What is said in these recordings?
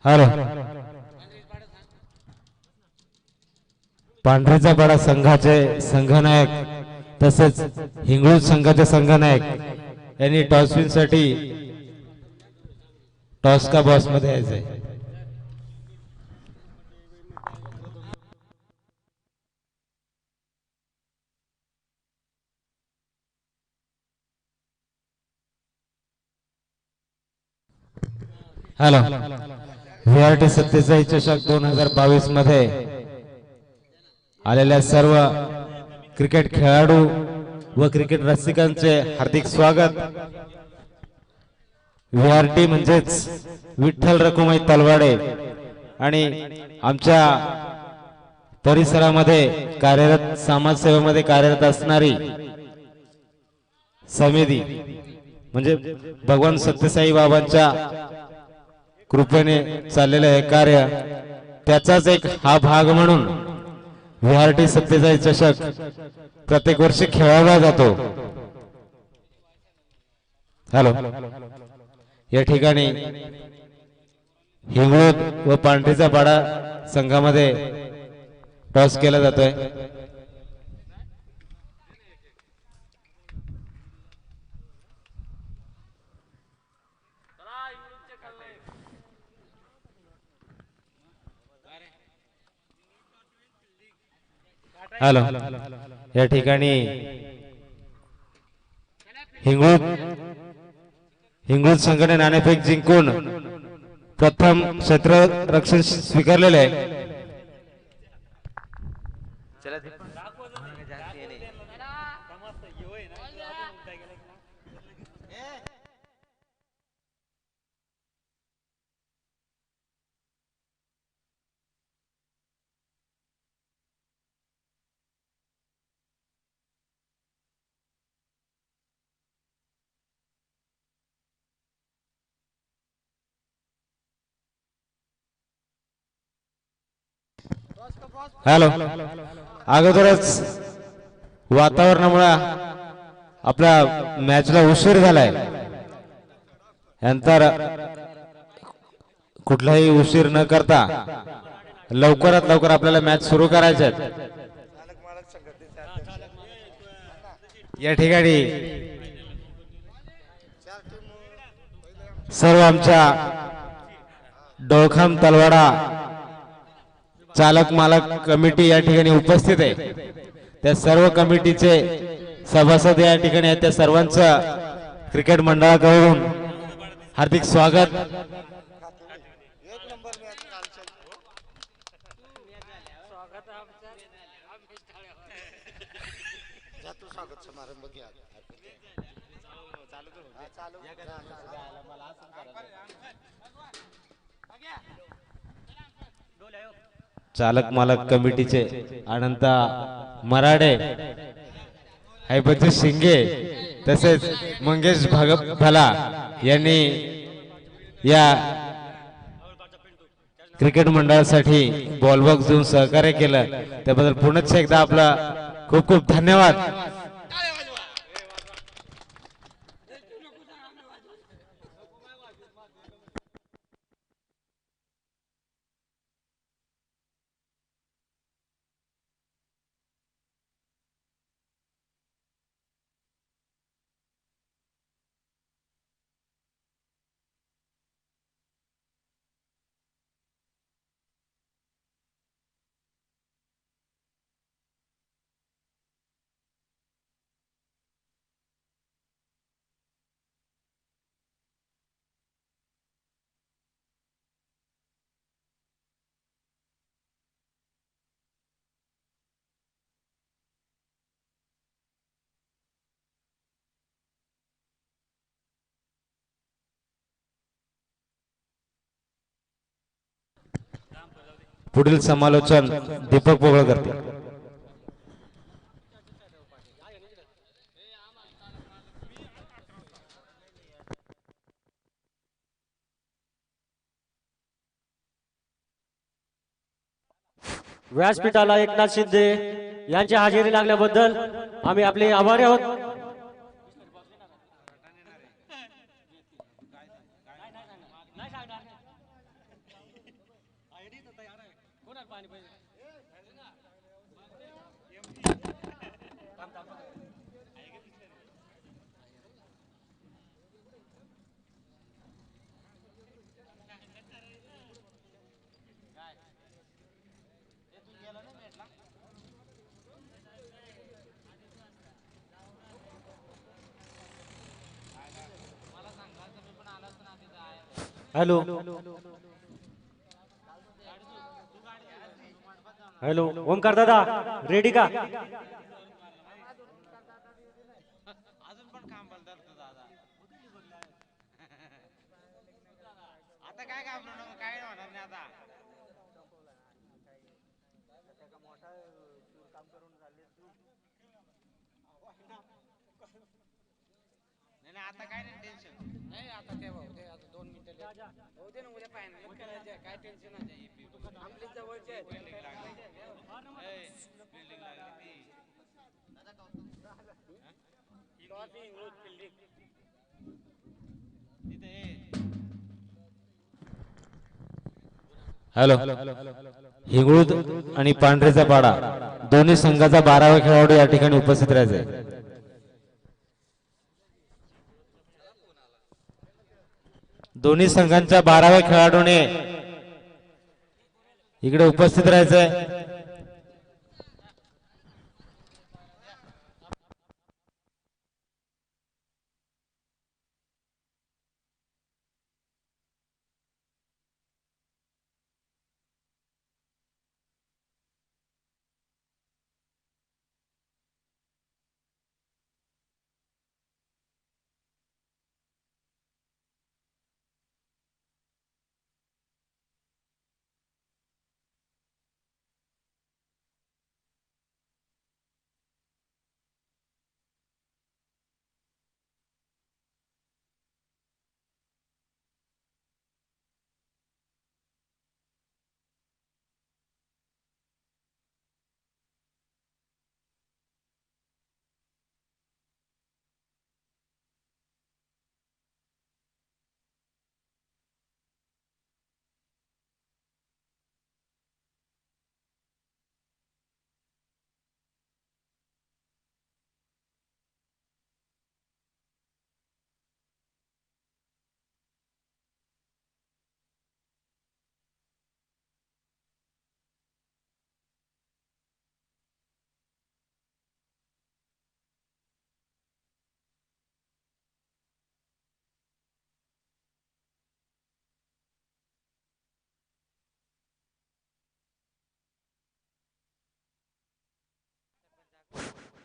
Hello. पांढरीचा पाडा संघाचे संघनायक तसेच हिंगळूज संघाचे संघनायक यांनी टॉस विन साठी टॉस का बॉस मध्ये यायचंय. हॅलो. VRT 47 चषक 2022 मध्ये आलेल्या सर्व क्रिकेट खेळाडू व क्रिकेट रसिकांचे हार्दिक स्वागत. VRT म्हणजेच विठ्ठल रखुमाई तलवाडे आणि आमच्या परिसरामध्ये कार्यरत समाजसेवेमध्ये कार्यरत असणारी समिती म्हणजे भगवान सत्यसाई बाबांच्या कृपेने चाललेलं हे कार्य त्याचाच एक हा भाग म्हणून VRT 47 चषक प्रत्येक वर्षी खेळवला जातो. हॅलो. या ठिकाणी हिंगळूज व पांढरीचा पाडा संघामध्ये टॉस केला जातोय. हॅलो. या ठिकाणी हिंगळूज संघाने नाणेफेक जिंकून प्रथम क्षेत्ररक्षण स्वीकारलेले आहे. हॅलो. अगोदरच वातावरणामुळे आपल्या मॅचला उशीर झालाय. नंतर कुठलाही उशीर न करता लवकरात लवकर आपल्याला मॅच सुरू करायचे आहे. या ठिकाणी सर्व आमच्या डोळखाम तलवाडा चालक मालक कमिटी या ठिकाणी उपस्थित आहे. त्या सर्व कमिटीचे सभासद या ठिकाणी आहेत. त्या सर्वांचं क्रिकेट मंडळाकडून हार्दिक स्वागत. चालक मालक कमिटीचे अनंता मराडे, हैबतजी शिंगे तसेच मंगेश भला यांनी या क्रिकेट मंडळासाठी बॉलबॉक्स देऊन सहकार्य केलं त्याबद्दल पुन्हा एकदा आपला खूप खूप धन्यवाद. पुढील समालोचन दीपक पोगळ करते. व्यासपीठाला एकनाथ शिंदे यांच्या हजेरी लागल्याबद्दल आम्ही आपले आभारी आहोत. हॅलो हॅलो ओमकार दादा रेडी का? हॅलो. हिंगळूद आणि पांढरेचा पाडा दोन्ही संघाचा 12वा खेळाडू या ठिकाणी उपस्थित राहायचे. दोन्ही संघांच्या 12व्या खेळाडूने इकडे उपस्थित राहायचंय.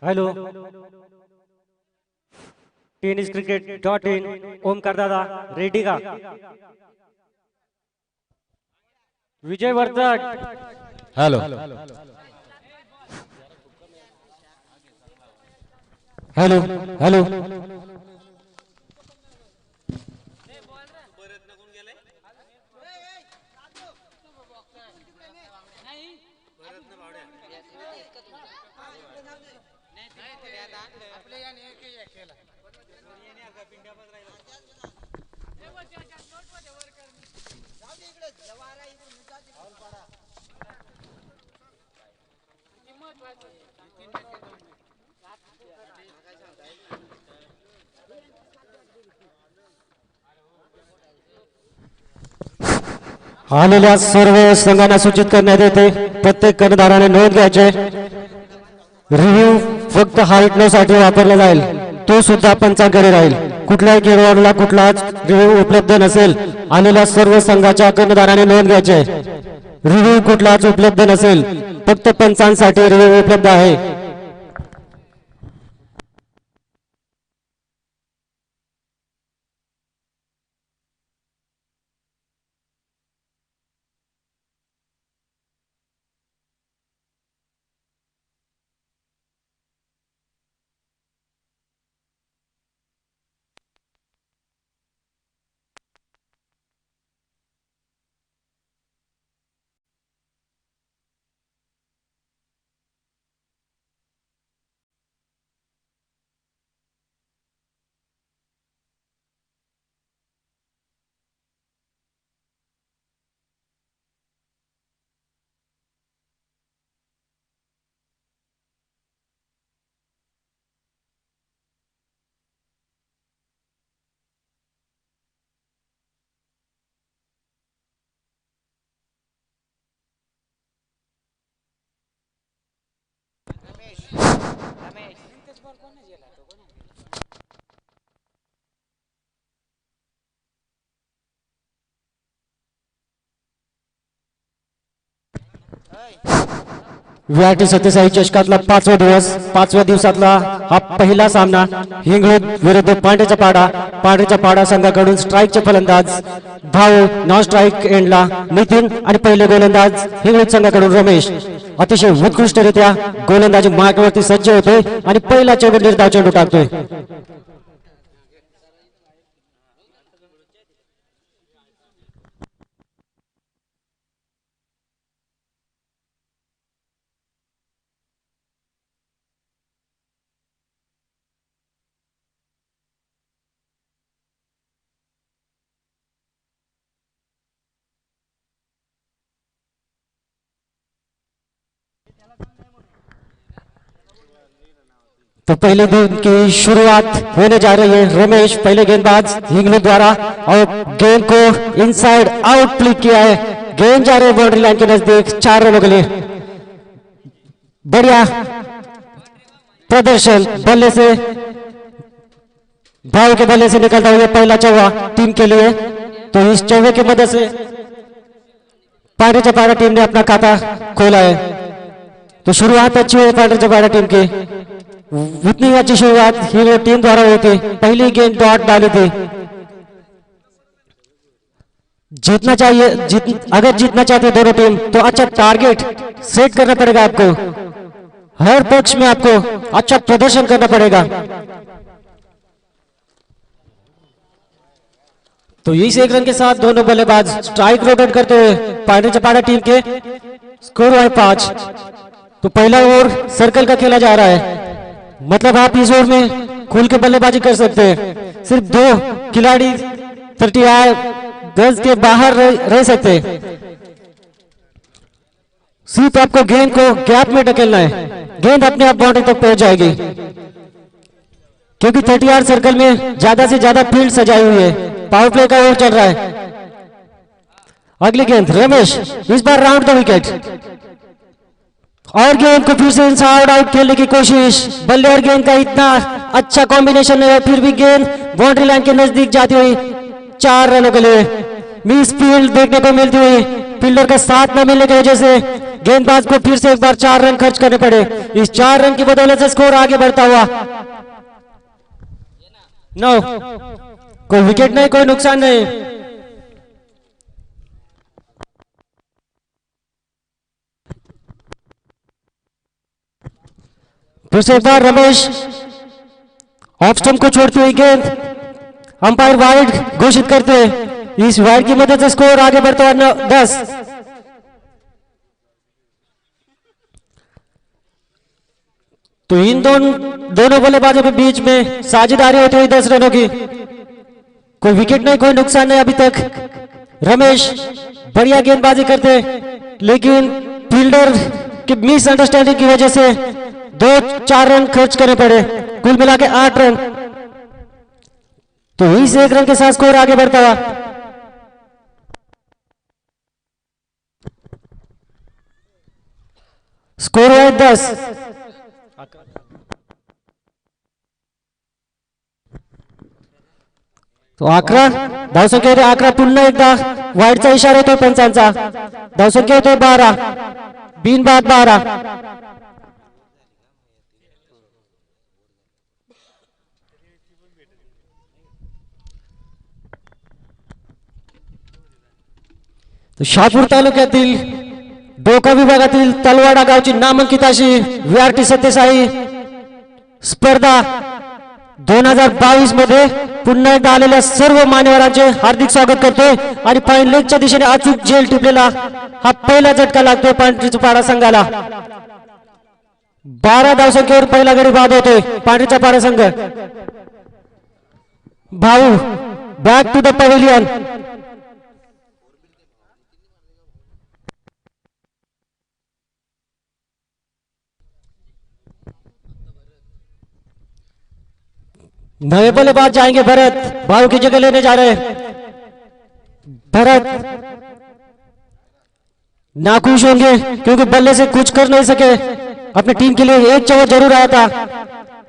Hello tennis cricket dot in Omkar दादा रेडी का? Vijay Vardhan hello. Hello. Hello. आलेल्या सर्व संघांना सूचित करण्यात येते प्रत्येक कर्णधाराने नोंद घ्यायचे. रिव्ह्यू फक्त हाईटसाठी वापरला जाईल, तो सुद्धा पंचांकडे राहील. कुठल्याही खेळाडूला कुठलाच रिव्ह्यू उपलब्ध नसेल. आलेल्या सर्व संघाच्या कर्णधाराने नोंद घ्यायचे. रिव्ह्यू कुठलाच उपलब्ध नसेल, फक्त पंचांसाठी रिव्ह्यू उपलब्ध आहे. विआरटी सत्यसाई चषकातला 5वा दिवस, 5व्या दिवसातला हा पहिला सामना हिंगळद विरुद्ध पांढरेचा पाडा. पांढरेच्या पाडा संघाकडून स्ट्राईकचे फलंदाज भाऊ, नॉन स्ट्राईक एंडला नितीन आणि पहिले गोलंदाज हिंगळद संघाकडून रमेश. अतिशय उत्कृष्टरित्या गोलंदाजी मार्गावरती सज्ज होते आणि पहिला चेंडू निर्धाव चेंडू टाकतोय. तो पहले गेंद की शुरुआत होने जा रही है. रमेश पहले गेंदबाज हिंगलू द्वारा और गेंद को इनसाइड आउट क्लिक किया है. गेंद जा रही है बाउंड्री लाइन के नजदीक 4 रनों के लिए. बढ़िया प्रदर्शन बल्ले से, भाव के बल्ले से निकलता हुआ पहला चौवा टीम के लिए. तो इस चौवे की मदद से पांड्रे चपाड़ा टीम ने अपना खाता खोला है. तो शुरुआत अच्छी हुई पांड्रे चपाड़ा टीम की. उतनी अच्छी शुरुआत हीरो टीम द्वारा हुई थी. पहली गेंद डॉट डाली थी. जीतना चाहिए, अगर जीतना चाहते दोनों टीम तो अच्छा टारगेट सेट करना पड़ेगा आपको. हर पक्ष में आपको अच्छा प्रदर्शन करना पड़ेगा. तो इस एक रन के साथ दोनों बल्लेबाज स्ट्राइक रोटेट करते हुए पांड्रे चपाड़ा टीम के स्कोर है 5. तो पहला ओवर सर्कल का खेला जा रहा है. मतलब आप इस ओवर में खुल के बल्लेबाजी कर सकते हैं. सिर्फ 2 खिलाड़ी 38 गज के बाहर रह सकते हैं. सिर्फ आपको गेंद को गैप में ढकेलना है. गेंद अपने आप बाउंड्री तक पहुंच जाएगी क्योंकि 38 सर्कल में ज्यादा से ज्यादा फील्ड सजाई हुई है. पावर प्ले का ओवर चल रहा है. अगली गेंद रमेश, इस बार राउंड द विकेट और गेंद को फिर से इनसाइड आउट खेलने की कोशिश. बल्ले और गेंद का इतना अच्छा कॉम्बिनेशन है, फिर भी गेंद बाउंड्री लाइन के नजदीक जाती हुई 4 रनों के लिए. मिस फील्ड देखने को मिलती हुई, फील्डर का साथ न मिलने की वजह से गेंदबाज को फिर से एक बार 4 रन खर्च करने पड़े. इस 4 रन की बदौलत से स्कोर आगे बढ़ता हुआ. नो, कोई विकेट नहीं, कोई नुकसान नहीं. फिर से एक बार रमेश ऑफ स्टंप को छोड़ती हुई गेंद अंपायर वाइड घोषित करते हैं. इस वाइड की मदद से स्कोर आगे बढ़ता हुआ 10. तो इन दोनों बल्लेबाजों के बीच में साझेदारी होती हुई 10 रनों की. कोई विकेट नहीं, कोई नुकसान नहीं अभी तक. रमेश बढ़िया गेंदबाजी करते लेकिन फील्डर की मिसअंडरस्टैंडिंग की वजह से 2-4 रन खर्च करने पड़े. कुल मिला के 8 रन. तो इस एक रन के साथ स्कोर आगे बढ़ता हुआ. स्कोर है 10. तो 11 धावसंख्या होते 11. पुन्हा एकदा वाईडचा इशारा येतोय पंचांचा. धावसंख्या होते 12. बिनबाद 12. तो शहापूर तालुक्यातील डोका विभागातील तलवाडा गावची नामांकित अशी विआरटी सत्यसाई स्पर्धा 2022 मध्ये पुन्हा एकदा आलेल्या सर्व मान्यवरांचे हार्दिक स्वागत करतोय. आणि फाईन लेगच्या दिशेने अचूक झेल टिपलेला हा पहिला झटका लागतोय पांढरी चपाडा संघाला. 12 धावसंख्येवर पहिला गडी बाद होतोय पांढरी चपाडा संघ. भाऊ बॅक टू द पवेलियन. नए बल्लेबाज जाएंगे भरत, भाव की जगह लेने जा रहे हैं. भरत नाखुश होंगे क्योंकि बल्ले से कुछ कर नहीं सके. अपनी टीम के लिए एक चौका जरूर आया था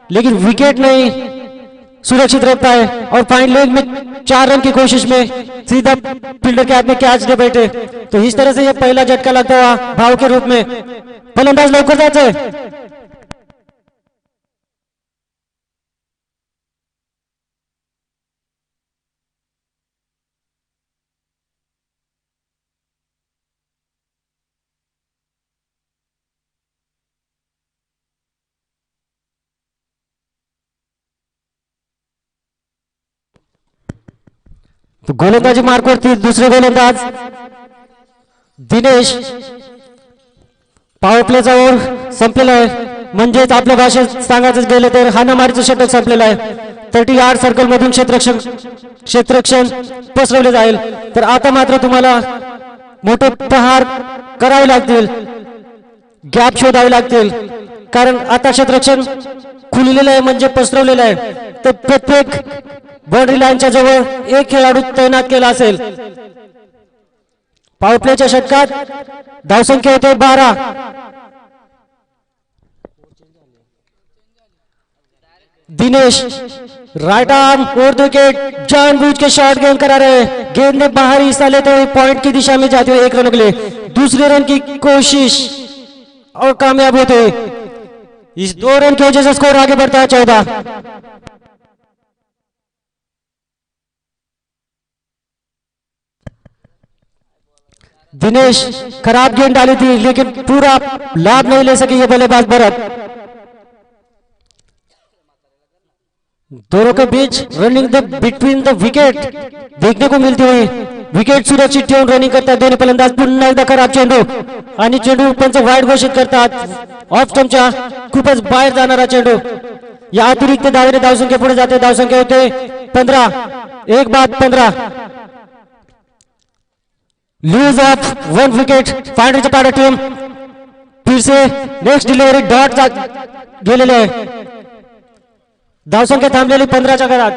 लेकिन विकेट नहीं सुरक्षित रह पाए और फाइन लेग में 4 रन की कोशिश में सीधा फील्डर के हाथ में कैच दे बैठे. तो इस तरह से ये पहला झटका लगता हुआ भाव के रूप में फलंदाज लवकर जायचंय। तो गोलंदाजी मार्कवरती दुसरे गोलंदाज दिनेश पॉवर प्लेचा ओव्हर संपलेला आहे, म्हणजेच आपल्या भाषेत सांगायचं गेलं तर हाणामारीचं षटक संपलेलं आहे। 30 यार्ड सर्कल मधून क्षेत्ररक्षण पसरवले जाईल। तर आता मात्र तुम्हाला मोठे प्रहार करावे लागतील, गॅप शोधावे लागतील, कारण आता क्षेत्ररक्षण खुललेलं आहे म्हणजे पसरवलेलं आहे। तर प्रत्येक बाउंड्री लाईनच्या जवळ एक खेळाडू तैनात केला असेल। पॉवर प्लेच्या षटकात धावसंख्या होते 12। Dinesh right arm over the wicket जानबूझ के शॉट गेंद करा रहे, गेंद ने बाहरी हिस्सा लेते हुए पॉइंट की दिशा में जाते हुए 1 रन के लिए दूसरे रन की कोशिश और कामयाब होते हुए इस 2 रन की वजह से स्कोर आगे बढ़ता है 14। दिनेश खराब गेंद डाली थी लेकिन पूरा लाभ नहीं ले सके ये बल्लेबाज भरत। दोनों के बीच running the between the wicket देखने को मिलती हुई, विकेट सुरक्षित ठेवून रनिंग करतात दोन्ही फलंदाज। पुन्हा एकदा खराब चेंडू आणि चेंडू पंच वाईड घोषित करतात। ऑफ स्टंपच्या खूपच बाहेर जाणारा चेंडू, या अतिरिक्त धावेने धावसंख्या पुढे जाते। धावसंख्या होते 15, 1 बाद 15। लूज ऑफ 1 विकेट फाइनलच्या पाड्या टीम फिर से नेक्स्ट डिलिव्हरी डॉट गेलेले आहे। धावसंख्या थांबलेली 15च्या घरात।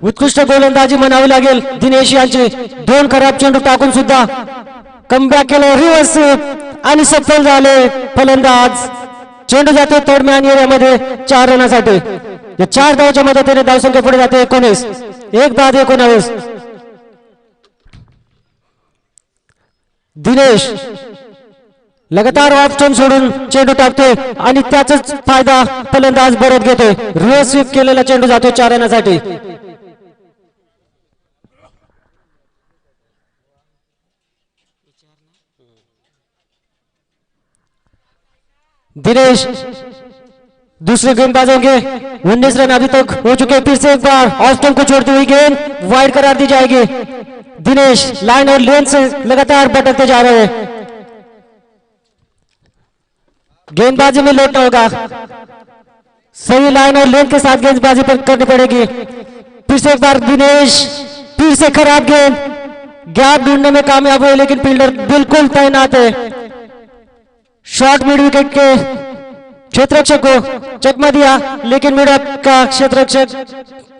उत्कृष्ट गोलंदाजी म्हणावी लागेल दिनेश यांची, 2 खराब चेंडू टाकून सुद्धा कमबॅक केलं, रिव्हर्स आणि सफल झाले फलंदाज। चेंडू जाते तोडम्यान एरियामध्ये 4 रनासाठी। या 4 धावाच्या मदतीने धावसंख्या पुढे जाते 19, 1 बाद 19। दिनेश लगातार ऑफ स्टंप सोडून चेंडू टाकतोय आणि त्याचाच फायदा फलंदाज भरत घेतोय। रिव्हर्स स्वीप केलेला चेंडू जातो 4 रनासाठी। दिनेश दूसरे गेंदबाजों के 19 रन अभी तक हो चुके। फिर से एक बार ऑफ स्टंप को छोड़ती हुई गेंद वाइड करार दी जाएगी। दिनेश लाइन और लेन से लगातार भटकते जा रहे हैं, गेंदबाजी में लौटना होगा, सही लाइन और लेन के साथ गेंदबाजी पर करनी पड़ेगी। फिर से एक बार दिनेश, फिर से खराब गेंद, गैप ढूंढने में कामयाब हुए लेकिन फील्डर बिल्कुल तैनात है। शॉर्ट मिड विकेट के क्षेत्ररक्षक को चकमा दिया लेकिन मिड का क्षेत्ररक्षक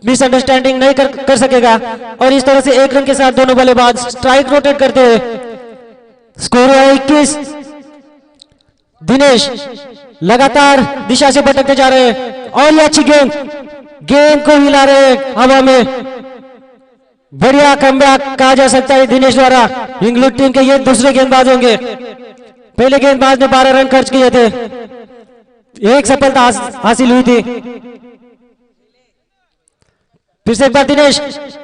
मिसअंडरस्टैंडिंग नहीं कर सकेगा और इस तरह से 1 रन के साथ दोनों बल्लेबाज स्ट्राइक रोटेट करते हुए स्कोर है 21। दिनेश लगातार दिशा से भटकते जा रहे हैं और ये अच्छी गेंद को हिला रहे हैं हवा में। बढ़िया कमबैक कहा जा सकता है दिनेश द्वारा। इंग्लैंड टीम के ये दूसरे गेंदबाज होंगे। पहले गेंदबाज ने 12 रन खर्च किए थे, 1 सफलता हासिल हुई थी। फिर से एक बार दिनेश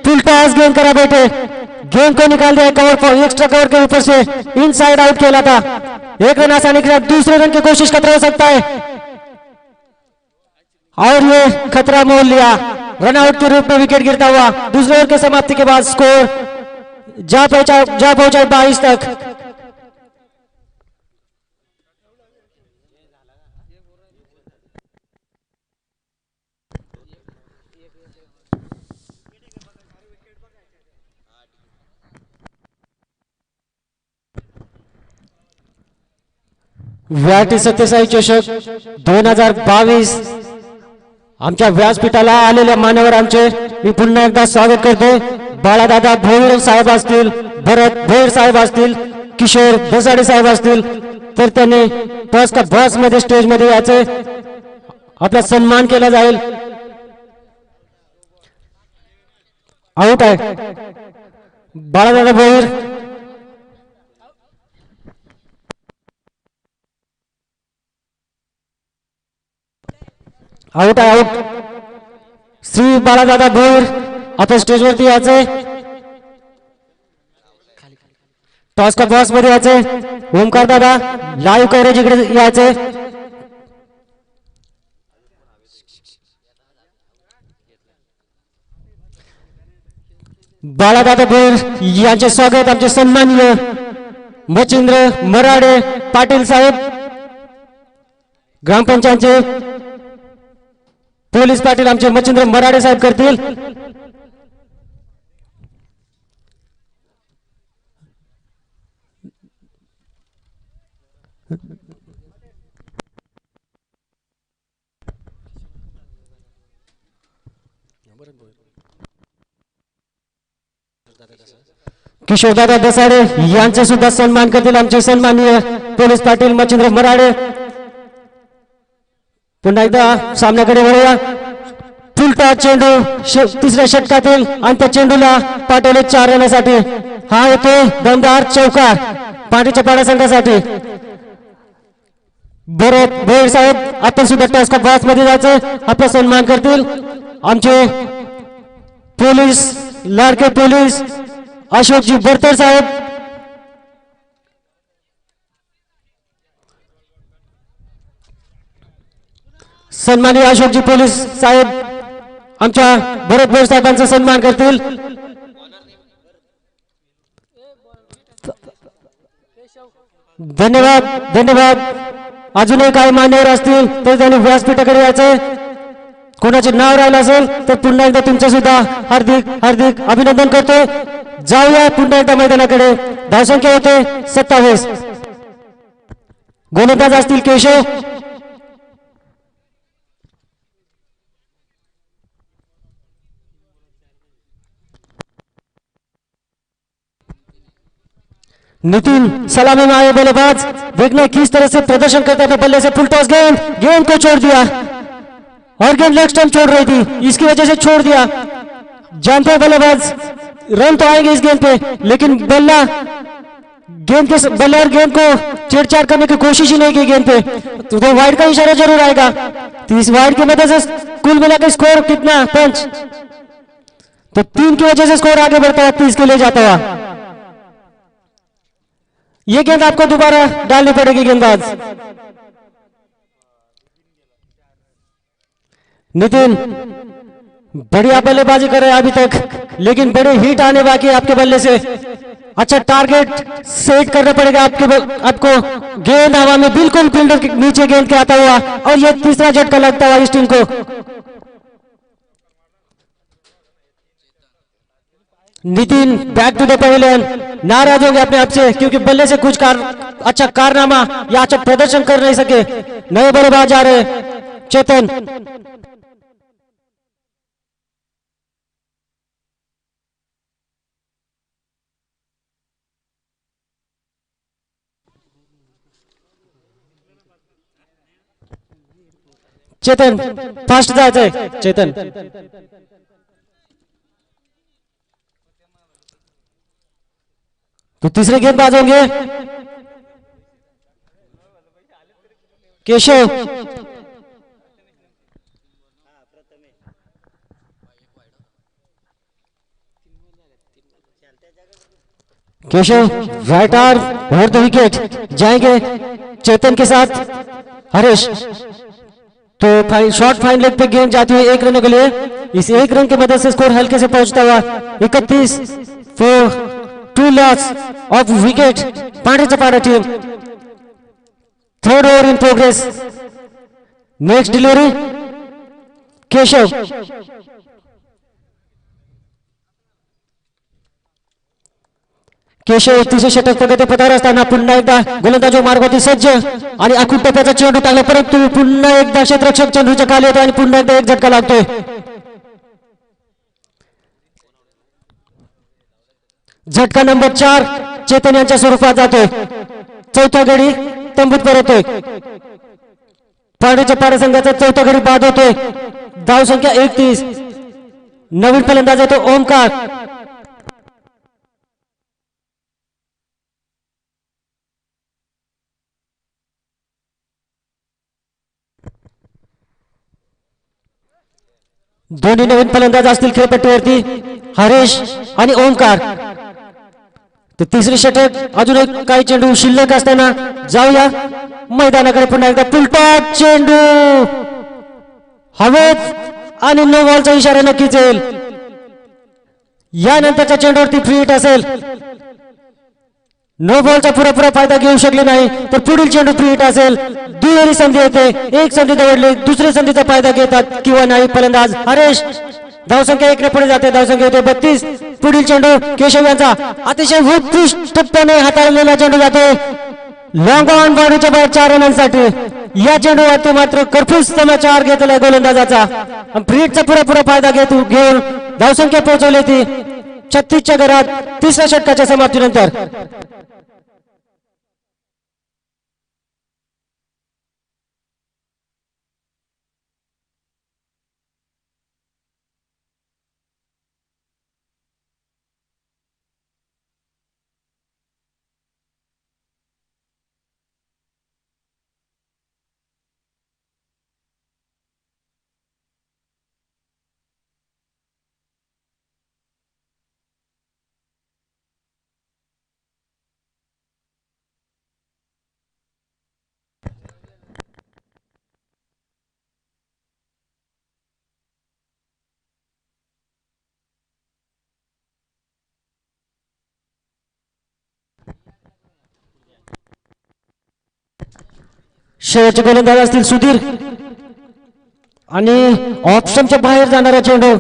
फुल टॉस गेंद करा बैठे, गेंद को निकाल दिया कवर पर, एक्स्ट्रा कवर के ऊपर से इनसाइड आउट खेला था। 1 रन आसानी के साथ दूसरे रन की कोशिश खतरा हो सकता है और ये खतरा मोल लिया। रन आउट के रूप में विकेट गिरता हुआ दूसरे ओवर के समाप्ति के बाद स्कोर जा पहुंचा 22 तक। व्याटी सत्यसाई चषक 2022 आमच्या व्यासपीठाला आलेल्या मान्यवरांचे मी पुन्हा एकदा स्वागत करतो। बाळादादा भोईर साहेब असतील, भरत भोईर साहेब असतील, किशोर दसाडे साहेब असतील तर त्यांनी बस मध्ये स्टेज मध्ये याचे आपला सन्मान केला जाईल। आउट आहे बाळादादा भोईर, आउट आहे आउट. श्री बाळादादा भोर आता स्टेजवरती यायचंय. टॉस का बॉस मध्ये यायचंय. ओमकार दादा लाईव्ह कव्हरेज इकडे यायचंय. बाळादादा भोर यांचे स्वागत आमचे सन्माननीय मच्छिंद्र मराडे पाटील साहेब ग्रामपंचायतचे पोलीस पाटील आमचे मच्छिंद्र मराडे साहेब करतील. किशोरदादा दसाडे यांचे सुद्धा सन्मान करतील आमचे सन्माननीय पोलीस पाटील मच्छिंद्र मराडे. पुन्हा एकदा सामन्याकडे वळूया. फुलटा चेंडू तिसऱ्या षटकातील आणि त्या चेंडूला पाठवले 4 रनासाठी. हा येतो दमदार चौकार पाटीच्या पाडा संघासाठी. भरत भोईर साहेब आपण सुद्धा टॉस का बॉक्स मध्ये जायचं आपला सन्मान करतील. आमचे पोलीस लाडके पोलीस अशोकजी बरतर साहेब. सन्माननीय अशोकजी पोलीस साहेब आमच्या भरत भोईर साहेबांचा सन्मान करतील. धन्यवाद धन्यवाद. अजूनही काही मान्यवर असतील तर त्यांनी व्यासपीठाकडे यायचंय. कोणाचे नाव राहिलं असेल तर पुन्हा एकदा तुमचं सुद्धा हार्दिक हार्दिक अभिनंदन करतो. जाऊया पुन्हा एकदा मैदानाकडे. धावसंख्या होते 27. गोलंदाज असतील केशव. नितिन सलामी में आए बल्लेबाज. देखने किस तरह से प्रदर्शन करते हैं. बल्ले से फुल टॉस गेंद गेंद को छोड़ दिया और गेंद लेग स्टंप छोड़ रही थी इसकी वजह से छोड़ दिया. जानते हैं बल्लेबाज रन तो आएंगे इस गेंद पे लेकिन बल्ला गेंद के बल्ला और गेंद को छेड़छाड़ करने की कोशिश ही नहीं की गेंद पे. तो वाइड का इशारा जरूर आएगा. तो इस वाइड की मदद से कुल मिलाकर स्कोर कितना 5. तो 3 की वजह से स्कोर आगे बढ़ता है 30 के लिए जाता हुआ. ये गेंद आपको दोबारा डालनी पड़ेगी गेंदबाज. नितिन बढ़िया बल्लेबाजी कर रहे हैं अभी तक लेकिन बड़े हिट आने बाकी है आपके बल्ले से. अच्छा टारगेट सेट करना पड़ेगा आपको. गेंद हवा में बिल्कुल फील्डर के नीचे गेंद के आता हुआ और ये तीसरा झटका लगता हुआ इस टीम को. Nitin back to the pavilion. नाराज होंगे अपने आप से क्योंकि बल्ले से कुछ अच्छा कारनामा या अच्छा प्रदर्शन कर नहीं सके. नए बल्लेबाज आ रहे चेतन. चेतन फास्ट जायचंय. चेतन तो तीसरे गेंदबाज होंगे केशव. केशव राइट आर्म और 2 विकेट जाएंगे चेतन के साथ हरीश. तो शॉर्ट फाइन लेग पे गेंद जाती है 1 रनों के लिए. इस 1 रन की मदद से स्कोर हल्के से पहुंचता हुआ 31 for 2 loss of wicket. Pandey चपाड़ा team. 3rd over in progress. Next delivery Keshav. Keshav तिसरे षटक प्रगती पथावर असताना पुन्हा एकदा गोलंदाज मार्गावरती सज्ज आणि आखूड टप्प्याचा चेंडू टाकला परंतु पुन्हा एकदा क्षेत्ररक्षक चेंडूच्या खाली येतो आणि पुन्हा एकदा एक झटका लागतोय. झटका नंबर 4 चेतन यांच्या स्वरूपात जातोय. चौथा गडी तंबूत परतोय. पांडेच्या पाडा संघाचा चौथा गडी बाद होतोय. धाव संख्या 31. नवीन फलंदाज येतो ओमकार. दोन्ही नवीन फलंदाज असतील खेळपट्टीवरती, हरेश आणि ओमकार. तर तिसरे षटक अजून एक काही चेंडू शिल्लक असताना जाऊया मैदानाकडे. पुन्हा एकदा फुलटॉप चेंडू हवेत आणि नो बॉलचा इशारा नक्कीच येईल. यानंतरच्या चेंडूवरती फ्री हिट असेल. नो बॉलचा पुरेपूर फायदा घेऊ शकले नाही तर पुढील चेंडू फ्री हिट असेल. दुहेरी संधी येते, एक संधी दवडली, दुसऱ्या संधीचा फायदा घेतात किंवा नाही फलंदाज हरेश. धावसंख्या 1 ने पुढे जाते, धावसंख्या होते 32. पुढील चेंडू केशव यांचा अतिशय उत्कृष्टपणे हाताळलेला चेंडू जातो लॉंग ऑन बॉडीच्या बाहेर 4 रनांसाठी. या चेंडूवरती मात्र कर्फ्यूज समाचार घेतला गोलंदाजाचा. फ्री हिटचा पुरेपूर फायदा घेऊन धावसंख्या पोहोचवली ती 36च्या घरात तिसऱ्या षटकाच्या समाप्तीनंतर. शेवटचे गोलंदाज असतील सुधीर आणि ऑप्शनच्या बाहेर जाणारा चेंडू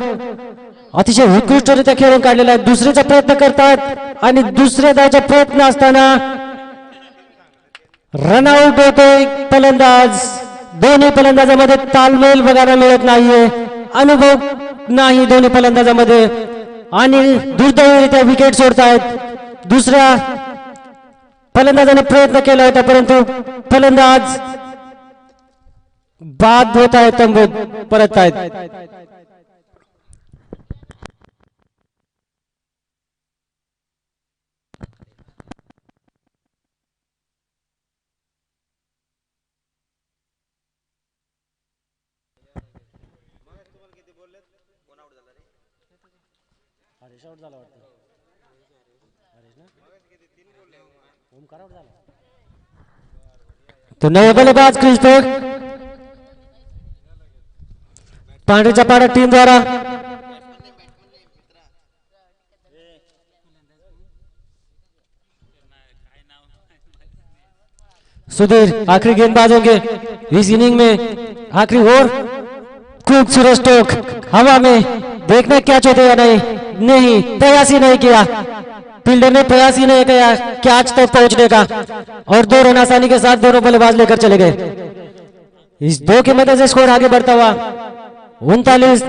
अतिशय उत्कृष्टरित्या खेळून काढलेला आहे. दुसऱ्याचा प्रयत्न करतात आणि दुसऱ्या धावचा प्रयत्न असताना रनआउट होतोय फलंदाज. दोन्ही फलंदाजामध्ये तालमेल बघायला मिळत नाहीये, अनुभव नाही दोन्ही फलंदाजामध्ये आणि दुर्दैवीरित्या विकेट सोडतायत. दुसऱ्या फलंदाजाने प्रयत्न केला होता परंतु फलंदाज बाद होत आहेत, तंबूत परत आहेत. तो नवे बल्लेबाज क्रीज पर पांढरीच्या पाड्या टीम द्वारा सुधीर आखिरी गेंदबाज होंगे इस इनिंग में. आखिरी ओवर खूबसूरत स्ट्रोक हवा में, देखना कैच होते या नहीं प्रयास ही नहीं किया फील्डर ने, प्रयास ही नहीं किया कैच तक पहुंचने का और 2 रन आसानी के साथ दोनों बल्लेबाज लेकर चले गए. इस 2 की मदद से स्कोर आगे बढ़ता हुआ 39.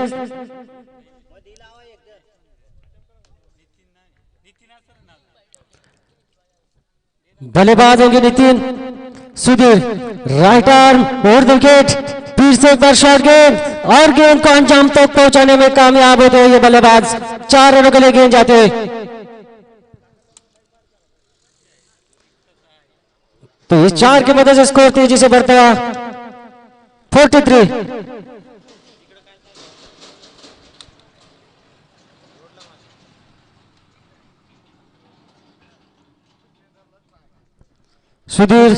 बल्लेबाज होंगे Nitin. Sudhir right arm over the wicket, फिर से एक बार शॉट गेंद और गेंद को अंजाम तक पहुंचाने में कामयाब होते हैं ये बल्लेबाज. 4 रनों के लिए गेंद जाते हैं. तो इस 4 की मदद से स्कोर तेजी से बढ़ता हुआ 43. सुधीर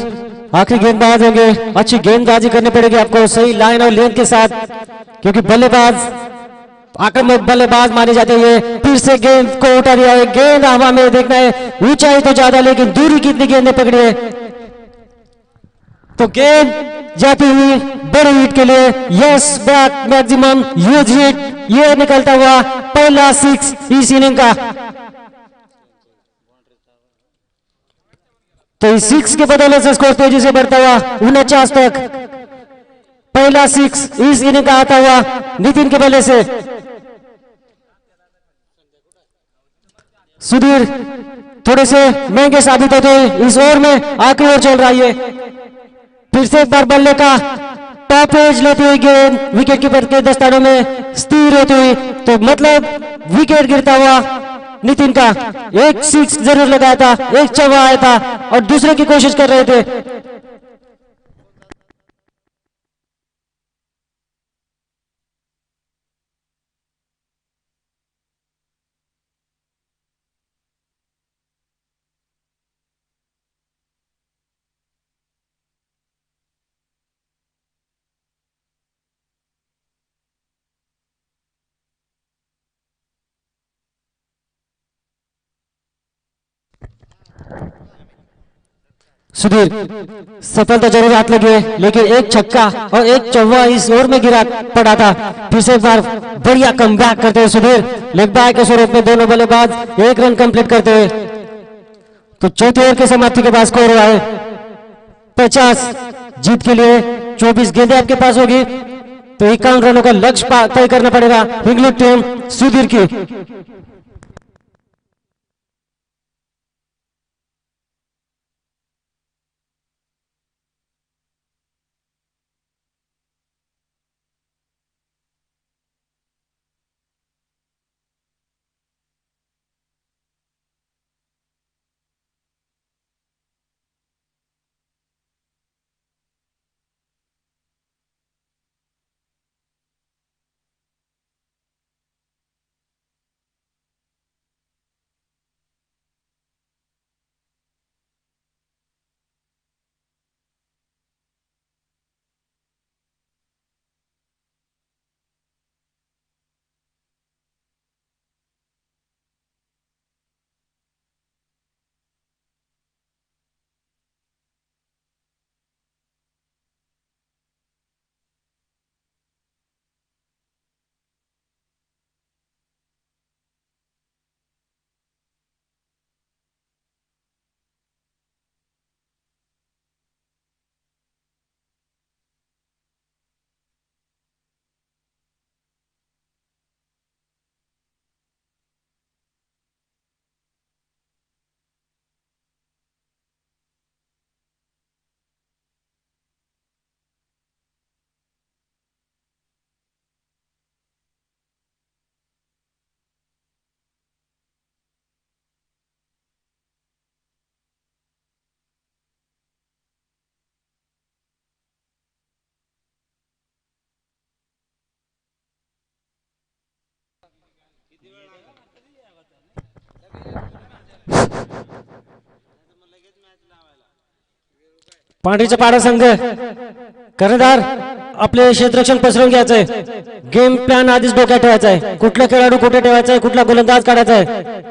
आखिरी गेंदबाज होंगे. अच्छी गेंदबाजी करनी पड़ेगी आपको सही लाइन और लेंथ के साथ, क्योंकि बल्लेबाज आक्रामक बल्लेबाज माने जाते हैं. फिर से गेंद को उठा दिया है, गेंद हवा में, देखना है ऊंचाई तो ज्यादा लेकिन दूरी कितनी गेंद ने पकड़ी है. तो गेंद जाती हुई बड़ी हिट के लिए yes back maximum huge hit. ये निकलता हुआ पहला 6 इस इनिंग का. तो इस 6 के बदले से स्कोर तेजी से बढ़ता हुआ 49 तक. पहला 6 इस इनिंग का आता हुआ नितिन के बल्ले से. सुधीर थोड़े से महंगे साबित होते हैं इस ओवर में. आखिरी ओवर चल रहा है. फिर से एक बार बल्ले का टॉप एज लेती हुई गेंद विकेट कीपर के दस्तानों में स्थिर होती हुई, तो मतलब विकेट गिरता हुआ नितिन का. एक 6 जरूर लगाया था, एक चौका आया था और दूसरे की कोशिश कर रहे थे. सुधीर, सफलता जरूर हाथ लगी है, लेकिन एक छक्का और एक चौवा इस ओवर में गिरा पड़ा था। फिर से एक बार बढ़िया कमबैक करते हुए सुधीर लेग बैक के स्वरूप में दोनों बल्लेबाज 1 रन कंप्लीट करते हुए। तो चौथे ओवर की समाप्ति के बाद स्कोर हुआ है 50। जीत के लिए 24 गेंदें आपके पास होगी, तो 51 रनों का लक्ष्य तय करना पड़ेगा हिंगलुट टीम सुधीर की। पांढरीचा पाडा संघ कर्णधार आपले क्षेत्ररक्षण पसरवून घ्यायचंय, गेम प्लॅन आधीच डोक्यात ठेवायचा आहे, कुठला खेळाडू कुठे ठेवायचा आहे, कुठला गोलंदाज काढायचा आहे।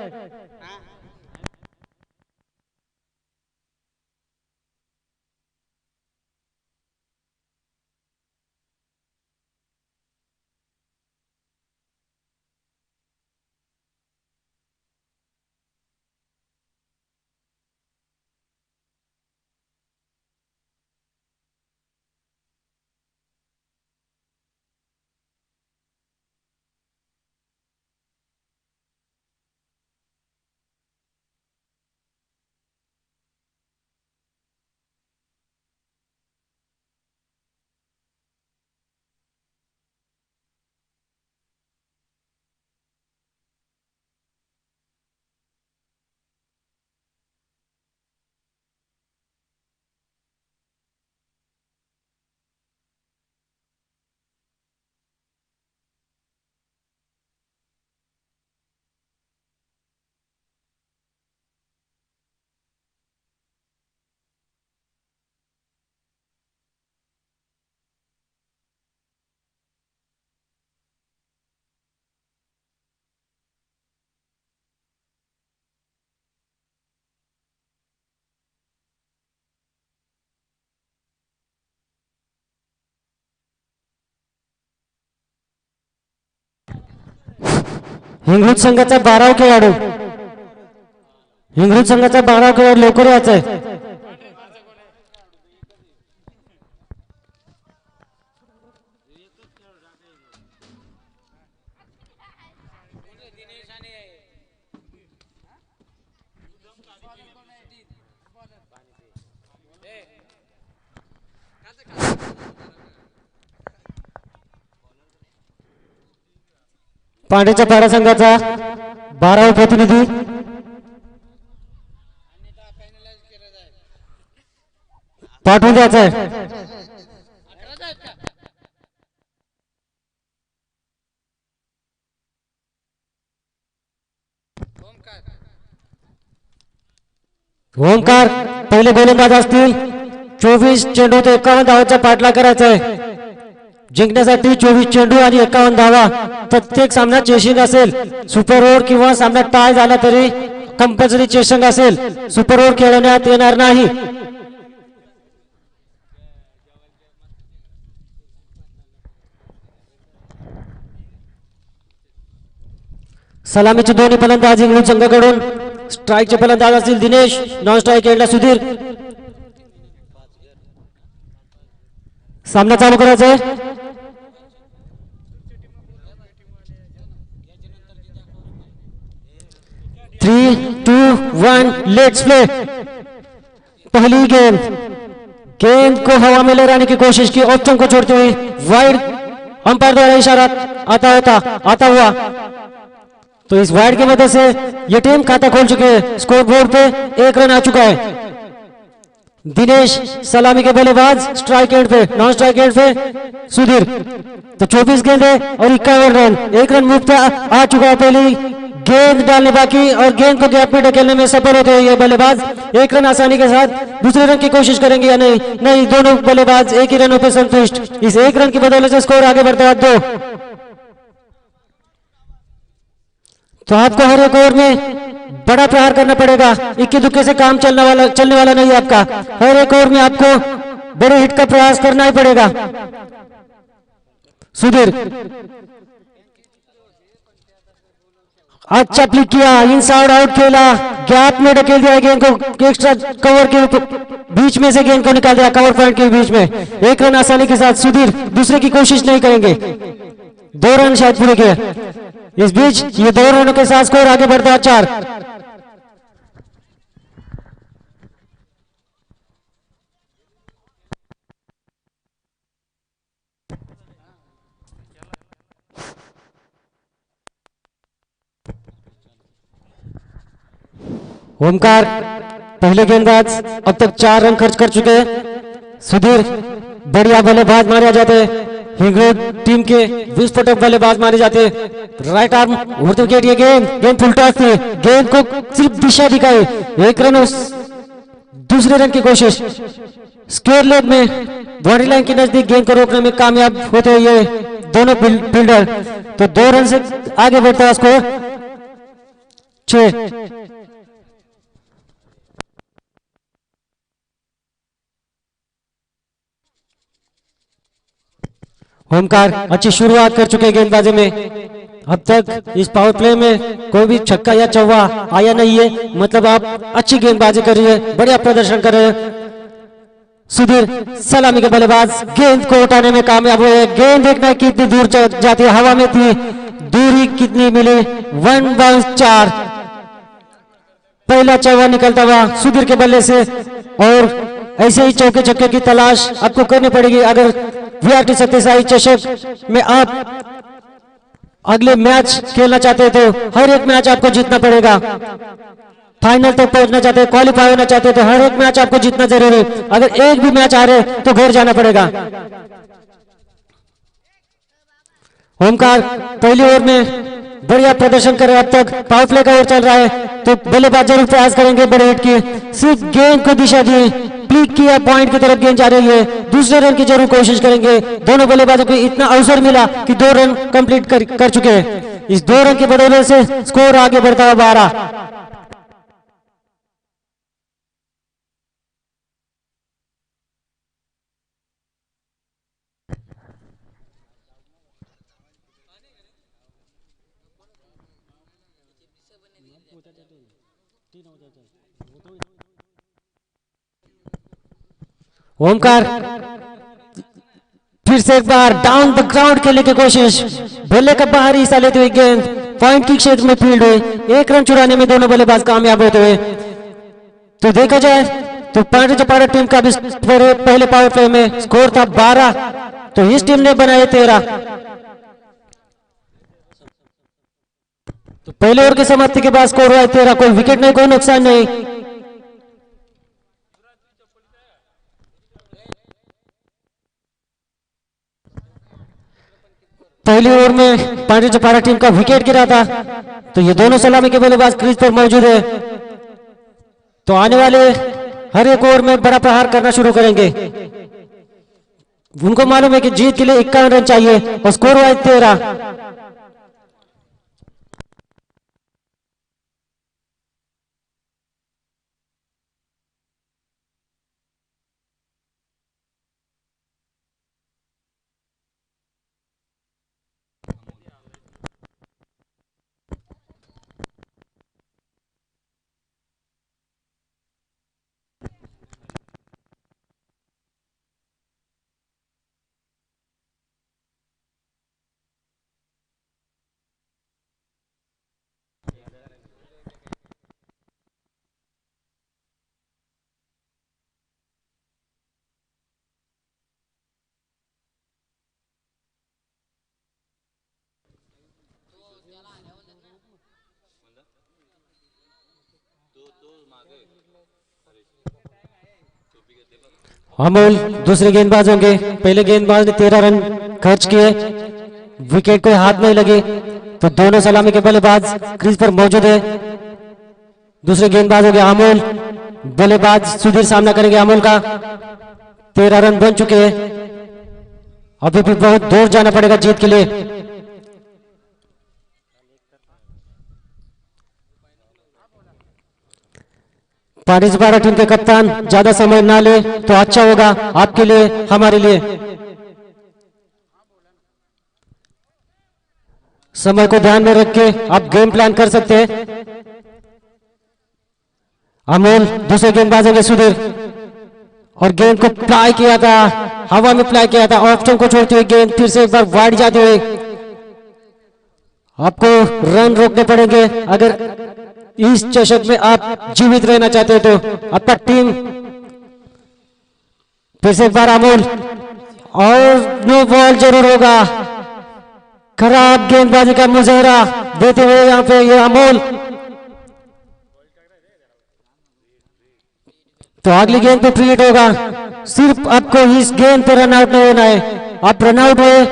हिंगणूर संघाचा 12वा खेळाडू, हिंगणूर संघाचा 12वा खेळाडू लवकर यायचा आहे। पांड्याच्या पाडा संघाचा 12वा प्रतिनिधी पाठवून द्यायचा आहे। ओमकार पहिले गोलंदाज असतील, 24 चेंडू ते 51 धावांचा पाठलाग करायचा आहे। जिंकण्यासाठी 24 चेंडू आणि 51 धावा, प्रत्येक सामना चेसिंग असेल, सुपर ओव्हर किंवा सामना टाय झाला तरी कंपल्सरी चेसिंग असेल, सुपर ओव्हर खेळवण्यात येणार नाही। सलामीचे दोन्ही फलंदाज इंग्लंड संघाकडून. स्ट्राईकचे फलंदाज असतील दिनेश, नॉन स्ट्राईक एंडला सुधीर. सामना चालू करायचा आहे. 3, 2, 1 लेट्स प्ले. पहली गेंद को हवा में लहराने की कोशिश की, ऑप्शन को छोड़ते हुए वाइड. अंपायर द्वारा इशारा आता हुआ. तो इस वाइड की वजह से ये टीम खाता खोल चुके हैं. स्कोर बोर्ड पे 1 रन आ चुका है. दिनेश सलामी के बल्लेबाज, स्ट्राइक एंड पे, नॉन स्ट्राइक एंड पे सुधीर. तो 24 गेंद है और 51 रन. 1 रन मुफ्त आ चुका है. पहली गेंद डालने बाकी और गेंद को गैप में ढकेलने में सफल होते हैं ये बल्लेबाज. 1 रन आसानी के साथ. दूसरे रन की कोशिश करेंगे या नहीं, दोनों बल्लेबाज एक ही रनों पे संतुष्ट. इस 1 रन की बदौलत से स्कोर आगे बढ़ता है 2. तो आपको हर एक ओवर में बड़ा प्रहार करना पड़ेगा. इक्के दुक्के से काम चलने वाला नहीं है आपका. हर एक ओवर में आपको बड़े हिट का प्रयास करना ही पड़ेगा. सुधीर अच्छा प्ले किया, इनसाइड आउट खेला, गैप में ढकेल दिया गेंद को, एक्स्ट्रा कवर के बीच में से गेंद को निकाल दिया, कवर पॉइंट के बीच में. 1 रन आसानी के साथ. सुधीर दूसरे की कोशिश नहीं करेंगे. 2 रन शायद पूरे किए. इस बीच ये 2 रनों के साथ स्कोर आगे बढ़ता है 4. ओमकार पहले गेंदबाज, अब तक 4 रन खर्च कर चुके हैं. सुधीर बढ़िया बल्लेबाज मारे जाते हैं. हिंगोट टीम के विस्फोटक बल्लेबाज मारे जाते हैं. राइट आर्म उड़ते विकेट. ये गेंद फुल टॉस थी. गेंद को सिर्फ दिशा दिखाई. 1 रन. दूसरे रन की कोशिश. स्क्वायर लेग में बाउंड्री लाइन के नजदीक गेंद को रोकने में कामयाब होते हैं ये दोनों फील्डर. तो 2 रन से आगे बढ़ता है स्कोर 6. ओमकार अच्छी शुरुआत कर चुके गेंदबाजी में. अब तक इस पावर प्ले में कोई भी छक्का या चौवा आया नहीं है. मतलब आप अच्छी गेंदबाजी कर रही है, बढ़िया प्रदर्शन कर रहे हैं. सुधीर सलामी के बल्लेबाज गेंद को उठाने में कामयाब हुए. गेंद देखना कितनी दूर जाती है, हवा में थी. दूरी कितनी मिली? 1 बॉल 4. पहला चौवा निकलता हुआ सुधीर के बल्ले से. और ऐसे ही चौके छक्के की तलाश आपको करनी पड़ेगी अगर वीआरटी सत्यसाई चषक में आप अगले मैच खेलना चाहते हैं. तो हर एक मैच आपको जीतना पड़ेगा. फाइनल तक पहुंचना चाहते हैं, क्वालिफाई होना चाहते हैं तो हर एक मैच आपको जीतना जरूरी है. अगर एक भी मैच हारे तो घर जाना पड़ेगा. ओमकार पहली ओवर में बढ़िया प्रदर्शन कर रहे हैं. अब तक पावर प्ले का ओवर चल रहा है तो बल्लेबाज जरूर प्रयास करेंगे बड़े हिट की. सिर्फ गेंद को दिशा दी, क्लिक किया, पॉइंट की तरफ गेंद जा रही है. दूसरे रन की जरूर कोशिश करेंगे. दोनों बल्लेबाजों को इतना अवसर मिला कि 2 रन कंप्लीट कर चुके हैं. इस 2 रन की बदौलत से स्कोर आगे बढ़ता है 12. ओमकार फिर से एक बार डाउन द ग्राउंड खेलने की कोशिश. बल्ले का बाहरी हिस्सा लेते हुए गेंद पॉइंट की क्षेत्र में फील्ड हुई. 1 रन चुराने में दोनों बल्लेबाज कामयाब होते हुए. तो देखा जाए तो पांड्या चपाड़ा टीम का भी पहले पावर प्ले में स्कोर था 12 तो इस टीम ने बनाए 13. तो पहले ओवर की समाप्ति के बाद स्कोर हुआ 13. कोई विकेट नहीं, कोई नुकसान नहीं. पहली ओवर में पांड्या चपाड़ा टीम का विकेट गिरा था तो ये दोनों सलामी के बल्लेबाज क्रीज पर मौजूद है. तो आने वाले हर एक ओवर में बड़ा प्रहार करना शुरू करेंगे. उनको मालूम है कि जीत के लिए 51 रन चाहिए और स्कोर हुआ 13. अमोल दूसरे गेंदबाज होंगे। पहले गेंदबाज ने 13 रन खर्च किए, विकेट को हाथ नहीं लगे, तो दोनों सलामी के बल्लेबाज क्रीज पर मौजूद है। दूसरे गेंदबाज हो गया अमोल, बल्लेबाज सुधीर सामना करेंगे अमोल का। 13 रन बन चुके हैं, अभी भी बहुत दूर जाना पड़ेगा जीत के लिए। पानी से टीम के कप्तान ज्यादा समय ना ले तो अच्छा होगा आपके लिए, हमारे लिए। समय को ध्यान में रख के आप गेम प्लान कर सकते हैं। अमोल दूसरे गेंदबाज होंगे सुधीर, और गेंद को प्लाई किया था, हवा में प्लाई किया था, ऑप्शन को छोड़ते हुए गेंद फिर से एक बार वाइड जाते हुए। आपको रन रोकने पड़ेंगे अगर इस चषक में आप जीवित रहना चाहते हैं तो। आपका टीम फिर से एक बार अमोल, और नो बॉल जरूर होगा। खराब गेंदबाजी का मुजाहरा देते हुए यहां पे ये अमोल। तो अगली गेंद पे फ्री हिट होगा। सिर्फ आपको इस गेंद पे रन आउट नहीं होना है। आप रन आउट हुए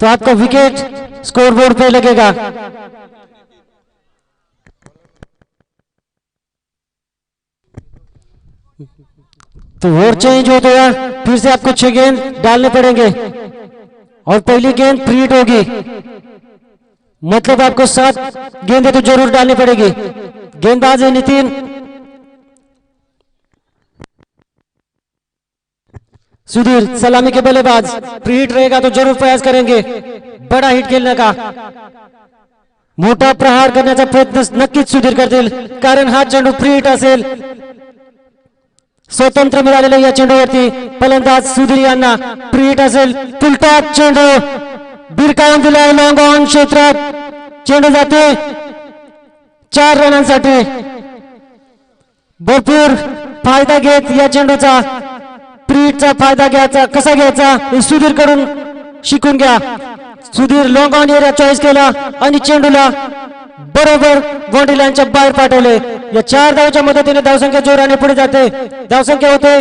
तो आपका विकेट स्कोरबोर्ड पे लगेगा। तो और चेंज हो गया, फिर से आपको 6 गेंद डालने पड़ेंगे, और पहली गेंद फ्री हिट होगी, मतलब आपको 7 गेंदें तो जरूर डालनी पड़ेगी। गेंदबाज है नितिन, सुधीर सलामी के बल्लेबाज। फ्री हिट रहेगा तो जरूर प्रयास करेंगे बड़ा हिट खेलने का, मोठा प्रहार करण्याचा प्रयत्न नक्कीच सुधीर करतील, कारण हा चेंडू फ्री हिट असेल। स्वतंत्र मिळालेल्या या चेंडूवरती फलंदाज सुधीर यांना फ्री हिट असेल। फुलटॉप चेंडू बिरकावून दिलाय लॉंग ऑन क्षेत्रात, चेंडू जाते 4 रनांसाठी। भरपूर फायदा घेत या चेंडूचा, फ्री हिटचा फायदा घ्यायचा, कसा घ्यायचा हे सुधीर कडून शिकून घ्या। Sudhir long on area choice केला आणि चेंडूला बरोबर बाउंड्री लाईनच्या बाहेर पाठवले। या 4 धावच्या मदतीने धावसंख्या जोराने पुढे जाते। धावसंख्या होते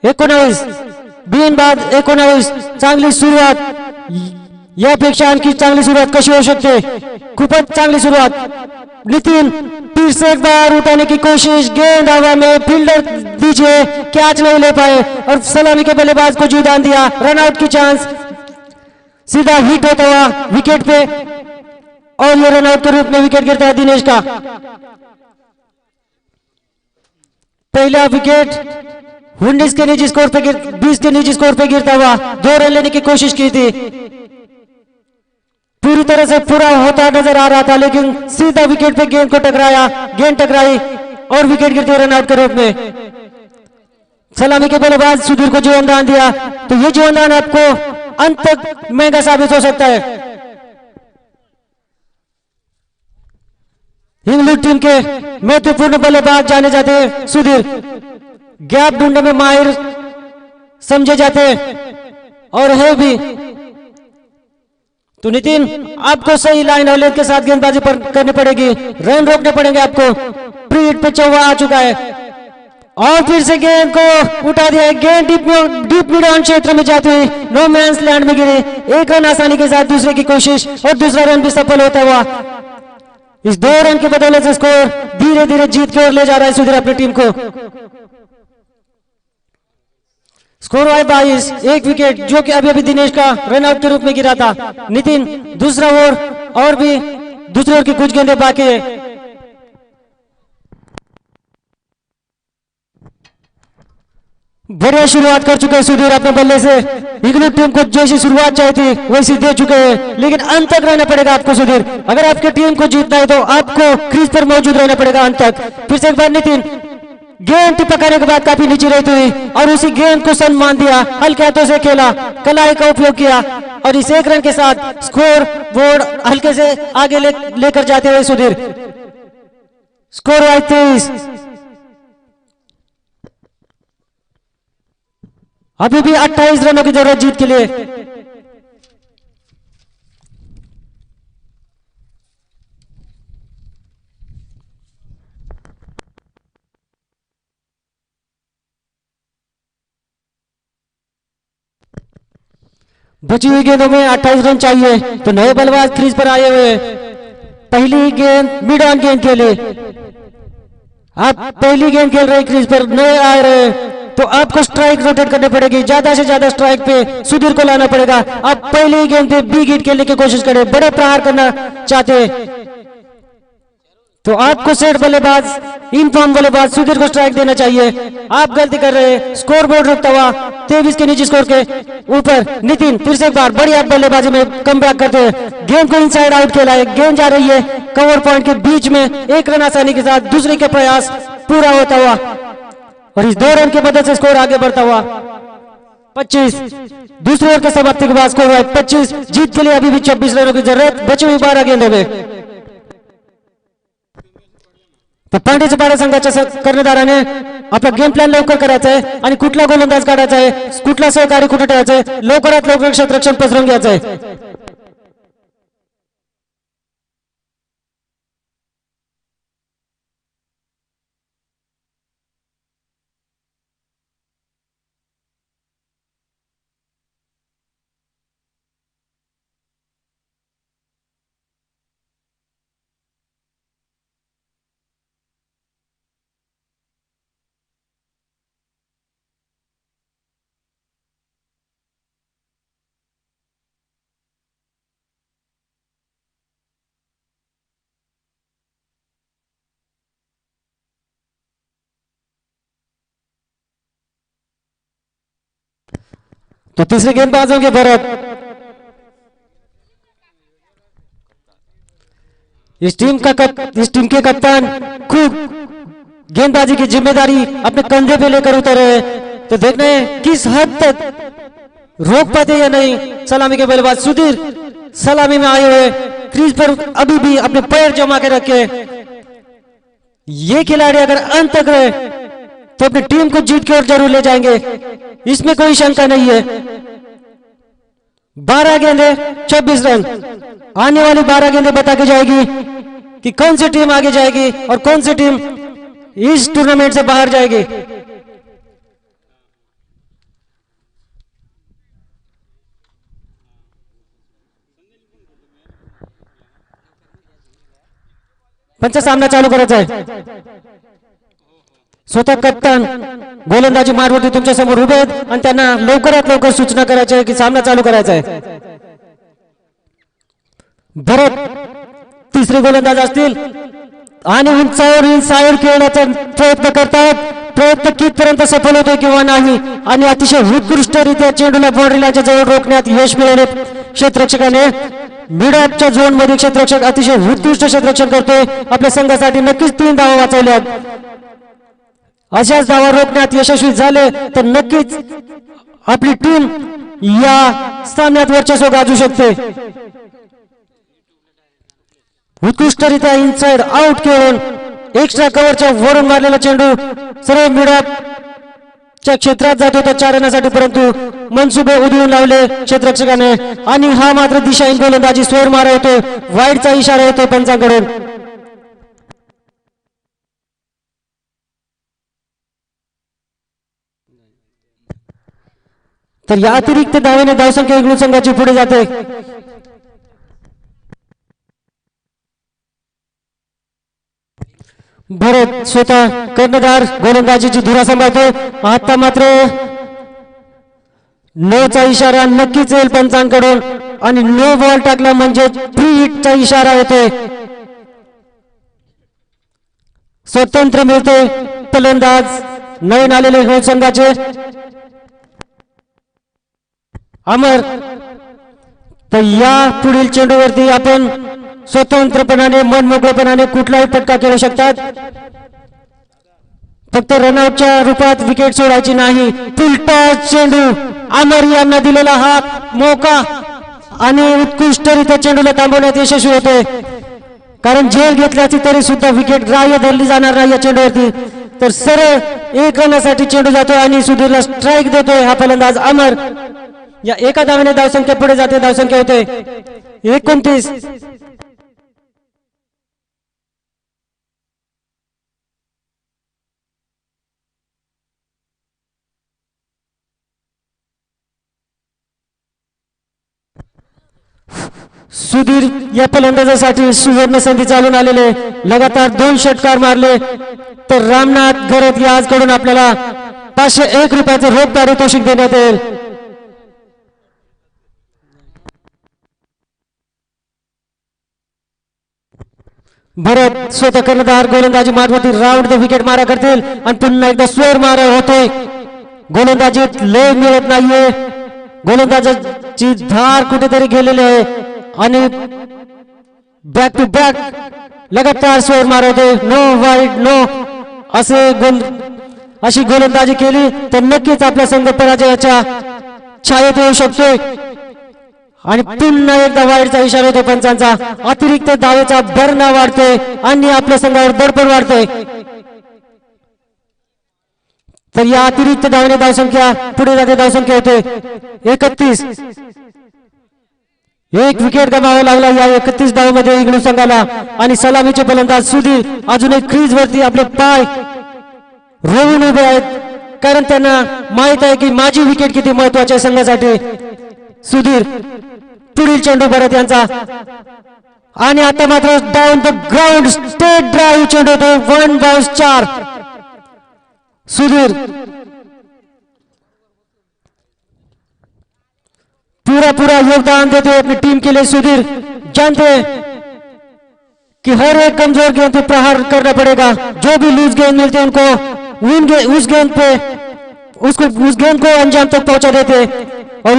19, बिनबाद 19। चांगली सुरुवात, यापेक्षा आणखी चांगली सुरुवात कशी होऊ शकते? खूपच चांगली सुरुवात। नितिन फिर से एक बार उठाने की कोशिश, गेंद हवा में, फील्डर दीजिए, कैच नहीं ले पाए और सलामी के बल्लेबाज को जीदान दिया। रन आउट की चांस, सीधा हिट होता हुआ विकेट पे, और ये रन आउट के रूप में विकेट गिरता है दिनेश का। पहला विकेट 19 के निजी स्कोर पे 20 के निजी स्कोर पे गिरता हुआ 2 रन लेने की कोशिश की थी, पूरी तरह से पूरा होता नजर आ रहा था, लेकिन सीधा विकेट पे गेंद को टकराया, गेंद टकराई और विकेट गिरते रन आउट के रूप में। सलामी के बल्लेबाज सुधीर को जीवनदान दिया, तो ये जीवनदान आपको अंत तक महंगा साबित हो सकता है। इंग्लैंड टीम के महत्वपूर्ण बल्लेबाज जाने जाते हैं सुधीर, गैप ढूंढने में माहिर समझे जाते हैं और है भी। तो नितिन आपको सही लाइन और लेंथ के साथ गेंदबाजी पर करनी पड़ेगी, रन रोकने पड़ेंगे आपको। प्री हिट पे 4 आ चुका है और फिर से गेंद को उठा दिया है। गेंद डीप मिड ऑन क्षेत्र में जाती हुई नो मैंस लैंड में गिरी। 1 रन आसानी के साथ दूसरे की कोशिश और दूसरा रन भी सफल होता हुआ। इस 2 रन की बदौलत से स्कोर धीरे धीरे जीत की ओर ले जा रहा है सुधीर अपनी टीम को। स्कोर है 22, 1 विकेट जो कि अभी अभी दिनेश का रन आउट के रूप में गिरा था। नितिन दूसरा ओवर, और भी दूसरे ओवर की कुछ गेंदें बाकी है। बढ़िया शुरुआत कर चुके हैं सुधीर अपने बल्ले से। इंग्लैंड टीम को जैसी शुरुआत चाहिए थी वैसी दे चुके हैं, लेकिन अंत तक रहना पड़ेगा आपको सुधीर। अगर आपकी टीम को जीतना है तो आपको क्रीज पर मौजूद रहना पड़ेगा अंत तक। फिर से एक बार नितिन, गेंद पकड़ने के बाद काफी नीचे रहती हुई और उसी गेंद को सम्मान दिया, हल्के हाथों से खेला, कलाई का उपयोग किया और इस 1 रन के साथ स्कोर बोर्ड हल्के से आगे लेकर जाते हुए सुधीर। स्कोर है 23। अभी भी 28 रनों की जरूरत जीत के लिए। बची हुई गेंदों में 28 रन चाहिए, तो नए बल्लेबाज क्रीज पर आए हुए हैं। पहली गेंद मिड ऑन गेंद के लिए, आप पहली गेंद खेल रहे क्रीज पर, नए आ रहे हैं, तो आपको स्ट्राइक रोटेट करनी पड़ेगी, ज्यादा से ज्यादा स्ट्राइक पे सुधीर को लाना पड़ेगा। आप पहली गेंद पे बी गेट खेलने की कोशिश करें, बड़े प्रहार करना चाहते हैं तो आपको सेट बल्लेबाज, इन फॉर्म बल्लेबाज सुधीर को स्ट्राइक देना चाहिए। आप गलती कर रहे हैं, स्कोर बोर्ड रुकता हुआ 23 के नीचे स्कोर के ऊपर। नितिन फिर से एक बार बढ़िया बल्लेबाजी में कम बैक करते हैं, गेंद को इनसाइड आउट खेला है, गेंद जा रही है कवर पॉइंट के बीच में, एक रन आसानी के साथ दूसरे का प्रयास पूरा होता हुआ, और इस 2 रन की मदद से स्कोर आगे बढ़ता हुआ 25। दूसरे ओवर के समाप्ति के बाद स्कोर हुआ 25। जीत के लिए अभी भी 26 रनों की जरूरत, बची हुई 12 गेंदों में। तर पांडे पाडा संघाच्या कर्णधाराने आपला गेम प्लॅन लवकर करायचा आहे आणि कुठला गोलंदाज काढायचा आहे, कुठला सहकारी कुठे ठेवायचा आहे, लवकरात लवकर क्षेत्ररक्षण पसरवून घ्यायचं आहे। तो तीसरे गेंदबाज होंगे भरत। इस टीम के कप्तान खूब गेंदबाजी की जिम्मेदारी अपने कंधे पे लेकर उतरे हैं, तो देखना है किस हद तक रोक पाते या नहीं। सलामी के बल्लेबाज सुधीर सलामी में आए हुए, क्रीज पर अभी भी अपने पैर जमा के रखे। ये खिलाड़ी अगर अंत तक रहे तो अपनी टीम को जीत की ओर जरूर ले जाएंगे, इसमें कोई शंका नहीं है। 12 गेंदे 26 रन, आने वाली 12 गेंदें बता के जाएगी कि कौन सी टीम आगे जाएगी और कौन सी टीम इस टूर्नामेंट से बाहर जाएगी। पंच सामना चालू करायचा आहे, स्वतः कप्तान गोलंदाजी मारवरती तुमच्या समोर उभे आहेत आणि त्यांना लवकरात लवकर सूचना करायची आहे की सामना चालू करायचा आहे। भरत तिसरे गोलंदाज असतील आणि उंचावर इनसाइड खेळण्याचा प्रयत्न करतायत, प्रयत्न कितपर्यंत सफल होतोय किंवा नाही, आणि अतिशय उत्कृष्टरित्या चेंडूला बाउंड्री लाईनच्या जवळ रोखण्यात यश मिळवले क्षेत्ररक्षकाने। मिड ऑफच्या झोन मध्ये क्षेत्ररक्षक अतिशय उत्कृष्ट क्षेत्ररक्षण करतोय, आपल्या संघासाठी नक्कीच 3 धावा वाचवल्यात। अशाच धावा रोखण्यात यशस्वी झाले तर नक्कीच आपली टीम या सामन्यात वर्चस्व गाजवू शकते। उत्कृष्टरित्या इनसाइड आउट खेळून एक्स्ट्रा कव्हरच्या वरून मारलेला चेंडू सर्व मिड ऑफच्या क्षेत्रात जात होता 4 रनासाठी, परंतु मनसुबे उधळून लावले क्षेत्ररक्षकाने, आणि हा मात्र दिशाहीन गोलंदाजी स्वर मारा होतो, वाईडचा इशारा येतो पंचांकडून। तर या अतिरिक्त धावेने धावसंख्या इंग्लंड संघाची पुढे जाते। भरत स्वतः कर्णधार गोलंदाजीची धुरा सांभाळतो। आता मात्र 9चा इशारा नक्कीच येईल पंचांकडून, आणि नो बॉल टाकला म्हणजे फ्री हिटचा इशारा येतोय। स्वतंत्र मिळते फलंदाज नवीन आलेले इंग्लंड संघाचे अमर। तर या पुढील चेंडूवरती आपण स्वतंत्रपणाने मनमोकळेपणाने कुठलाही फटका खेळू शकतात, फक्त रनआउटच्या रूपात विकेट सोडायची नाही। फुलटॉस चेंडू अमर यांना दिलेला हा मौका, आणि उत्कृष्टरित्या चेंडूला थांबवण्यात यशस्वी होते, कारण झेल घेतल्याची तरी सुद्धा विकेट ग्राह्य धरली जाणार नाही या चेंडूवरती। तर सरळ 1 रनासाठी चेंडू जातोय आणि सुधीरला स्ट्राईक देतोय हा फलंदाज अमर। या एका धावेने धावसंख्या पुढे जाते, धावसंख्या होते 29। सुधीर या फलंदाजासाठी सुवर्ण संधी चालून आलेले, लगातार 2 षटकार मारले तर रामनाथ घरत याजकडून आपल्याला 501 रुपयाचे रोख पारितोषिक देण्यात येईल. भरत स्वतः कर्णधार गोलंदाजी मार्फत राऊंड द विकेट मारा करतील आणि पुन्हा एकदा स्वर मारा होतोय. गोलंदाजीत लय मिळत नाहीये, गोलंदाजाची धार कुठेतरी गेलेली आहे आणि बॅक टू बॅक लगातार स्वर मारवते. नो वाईड नो अशी गोलंदाजी केली तर नक्कीच आपला संघ पराजयाच्या छायेत येऊ शकतोय. आणि पुन्हा एकदा वाईडचा इशारा होतो पंचांचा. अतिरिक्त धावेचा भरणा वाढतोय आणि आपल्या संघावर दडपण वाढतोय. तर या अतिरिक्त धावने धावसंख्या पुढे जाते, धावसंख्या होते 31. 1 विकेट गमावा लागला या 31 धावांमध्ये इंग्लंड संघाला. आणि सलामीचे फलंदाज सुधीर अजूनही क्रीज वरती आपले पाय रोवून उभे आहेत, कारण त्यांना माहित आहे की माझी विकेट किती महत्वाची आहे संघासाठी. सुधीर पुढील चेंडू भरत यांचा आणि आता मात्र down the ground state drive चेंडू होतो. 1 बाउन्स 4. सुधीर पूरा योगदान देते हुए अपनी टीम के लिए. सुधीर जानते कि हर एक कमजोर गेंद पे प्रहार करना पड़ेगा. जो भी लूज गेंद मिलते उनको उस गेंद पे उस गेंद को अंजाम तक पहुंचा देते. और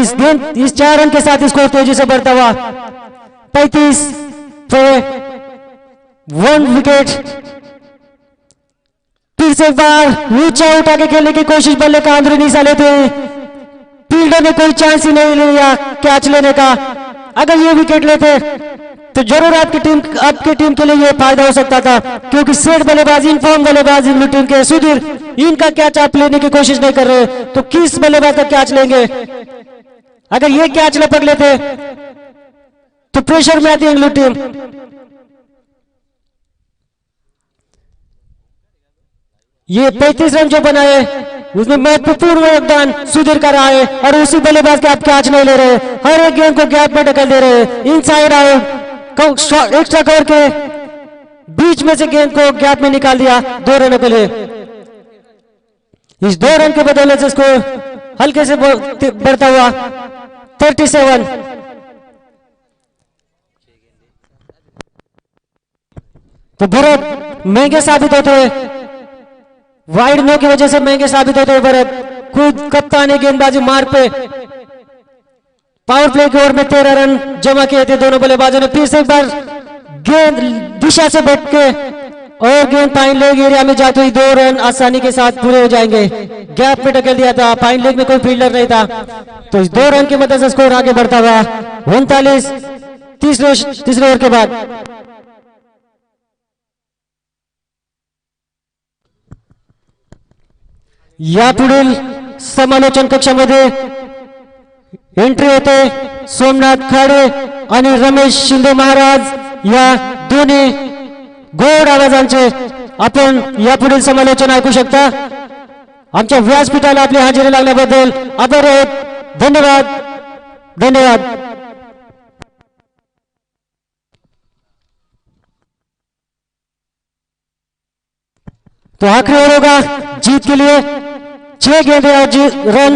इस 4 रन के साथ स्कोर तेजी से बढ़ता हुआ 35 पे 1 विकेट. फिर से एक बार ऊंचा उठा के खेलने की कोशिश बल्ले का अंदरूनी साले थे. फील्डर ने कोई चांस ही नहीं लिया कैच लेने का. अगर ये विकेट लेते तो जरूर आपकी टीम के लिए ये फायदा हो सकता था, क्योंकि सेट बल्लेबाज इनफॉर्म बल्लेबाज इन टीम के. सुधीर इनका कैच आप लेने की कोशिश नहीं कर रहे तो किस बल्लेबाज का कैच लेंगे? अगर ये कैच लपक लेते तो प्रेशर में आती इंग्लैंड टीम. ये 35 रन जो बनाए उसमें महत्वपूर्ण योगदान सुधीर का रहा है. और उसी बल्लेबाज के आप कैच नहीं ले रहे, हर एक गेंद को गैप में ढकल दे रहे. इनसाइड आउट एक्स्ट्रा कवर के बीच में से गेंद को गैप में निकाल दिया. 2 रन के लिए. इस 2 रन के बदले से इसको हल्के से बढ़ता हुआ 37. तो भरत महंगे साबित होते हैं, वाइड नो की वजह से महंगे साबित होते हैं. भरत खुद कप्तानी गेंदबाजी मार पे पावर प्ले की ओर में 13 रन जमा किए थे दोनों बल्लेबाजों ने. फिर से एक बार गेंद दिशा से भटक के और गेंद फाइन लेग एरिया में जाते हुए 2 रन आसानी के साथ पूरे हो जाएंगे. गैप में ढकेल दिया था, फाइन लेग में कोई फील्डर नहीं था, तो इस 2 रन की मदद से स्कोर आगे बढ़ता हुआ 39 तीसरे ओवर के बाद. या पुढील समालोचन कक्षामध्ये एंट्री होते सोमनाथ खाडे आणि रमेश शिंदे महाराज या दोन्ही गोड आवाजांचे. आपण यापुढील समालोचन ऐकू शकता. आमच्या व्यासपीठाला आपली हजेरी लागल्याबद्दल आभारी आहेत. धन्यवाद धन्यवाद. तो आखिरी ओवर होगा जीत के लिए. 6 गेंदें और रन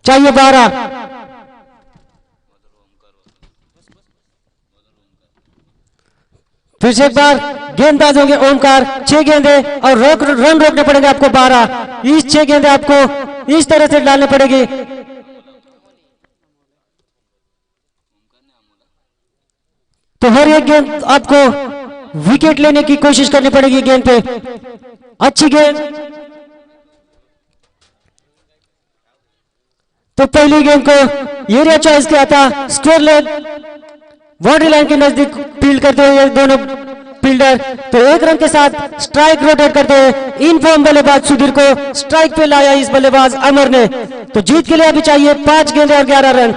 चाहिए 12. फिर से एक बार गेंदबाज होंगे ओमकार. 6 गेंदे और रन रोकने पड़ेंगे आपको 12. इस 6 गेंदे आपको इस तरह से डालनी पड़ेगी. तो हर एक गेंद आपको विकेट लेने की कोशिश करनी पड़ेगी. गेंद पे अच्छी गेंद. तो पहली गेंद को एरिया चॉइस किया था, स्क्वायर लेग बाउंड्री लाइन के नजदीक फील्ड करते हुए दोनों फील्डर. तो 1 रन के साथ स्ट्राइक रोटेट करते हुए इनफॉर्म बल्लेबाज सुधीर को स्ट्राइक पे लाया इस बल्लेबाज अमर ने. तो जीत के लिए अभी चाहिए 5 गेंदें और 11 रन.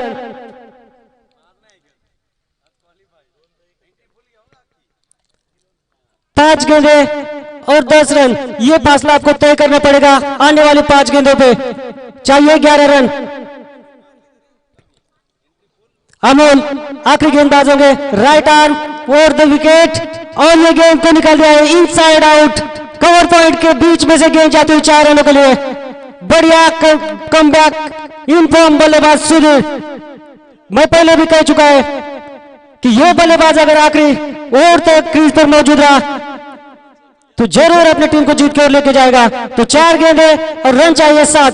पांच गेंदे और 10 रन, ये फासला आपको तय करना पड़ेगा आने वाली 5 गेंदों पे. चाहिए 11 रन. अमोल आखिरी गेंदबाज होंगे, right arm over the wicket, और ये गेंद को निकाल दिया है इनसाइड आउट। कवर पॉइंट के बीच में से गेंद जाती हुई 4 रनों के लिए। बढ़िया कमबैक इन फॉर्म बल्लेबाज सुधीर। मैं पहले भी कह चुका है कि ये बल्लेबाज अगर आखिरी ओवर तक क्रीज पर मौजूद रहा तो जरूर अपनी टीम को जीत की ओर लेके जाएगा। तो 4 गेंदें और रन चाहिए 7।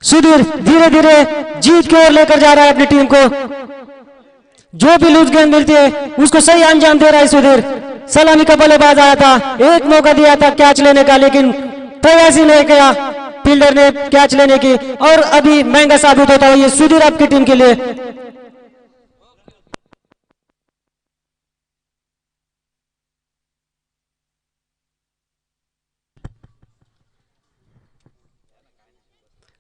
सुधीर धीरे धीरे जीत की ओर लेकर जा रहा है अपनी टीम को। जो भी लूज गेंद मिलती है उसको सही अंजाम दे रहा है सुधीर। सलामी का बल्लेबाज आया था, एक मौका दिया था कैच लेने का, लेकिन प्रयास ही नहीं किया फील्डर ने कैच लेने की, और अभी महंगा साबित होता है ये सुधीर आपकी टीम के लिए।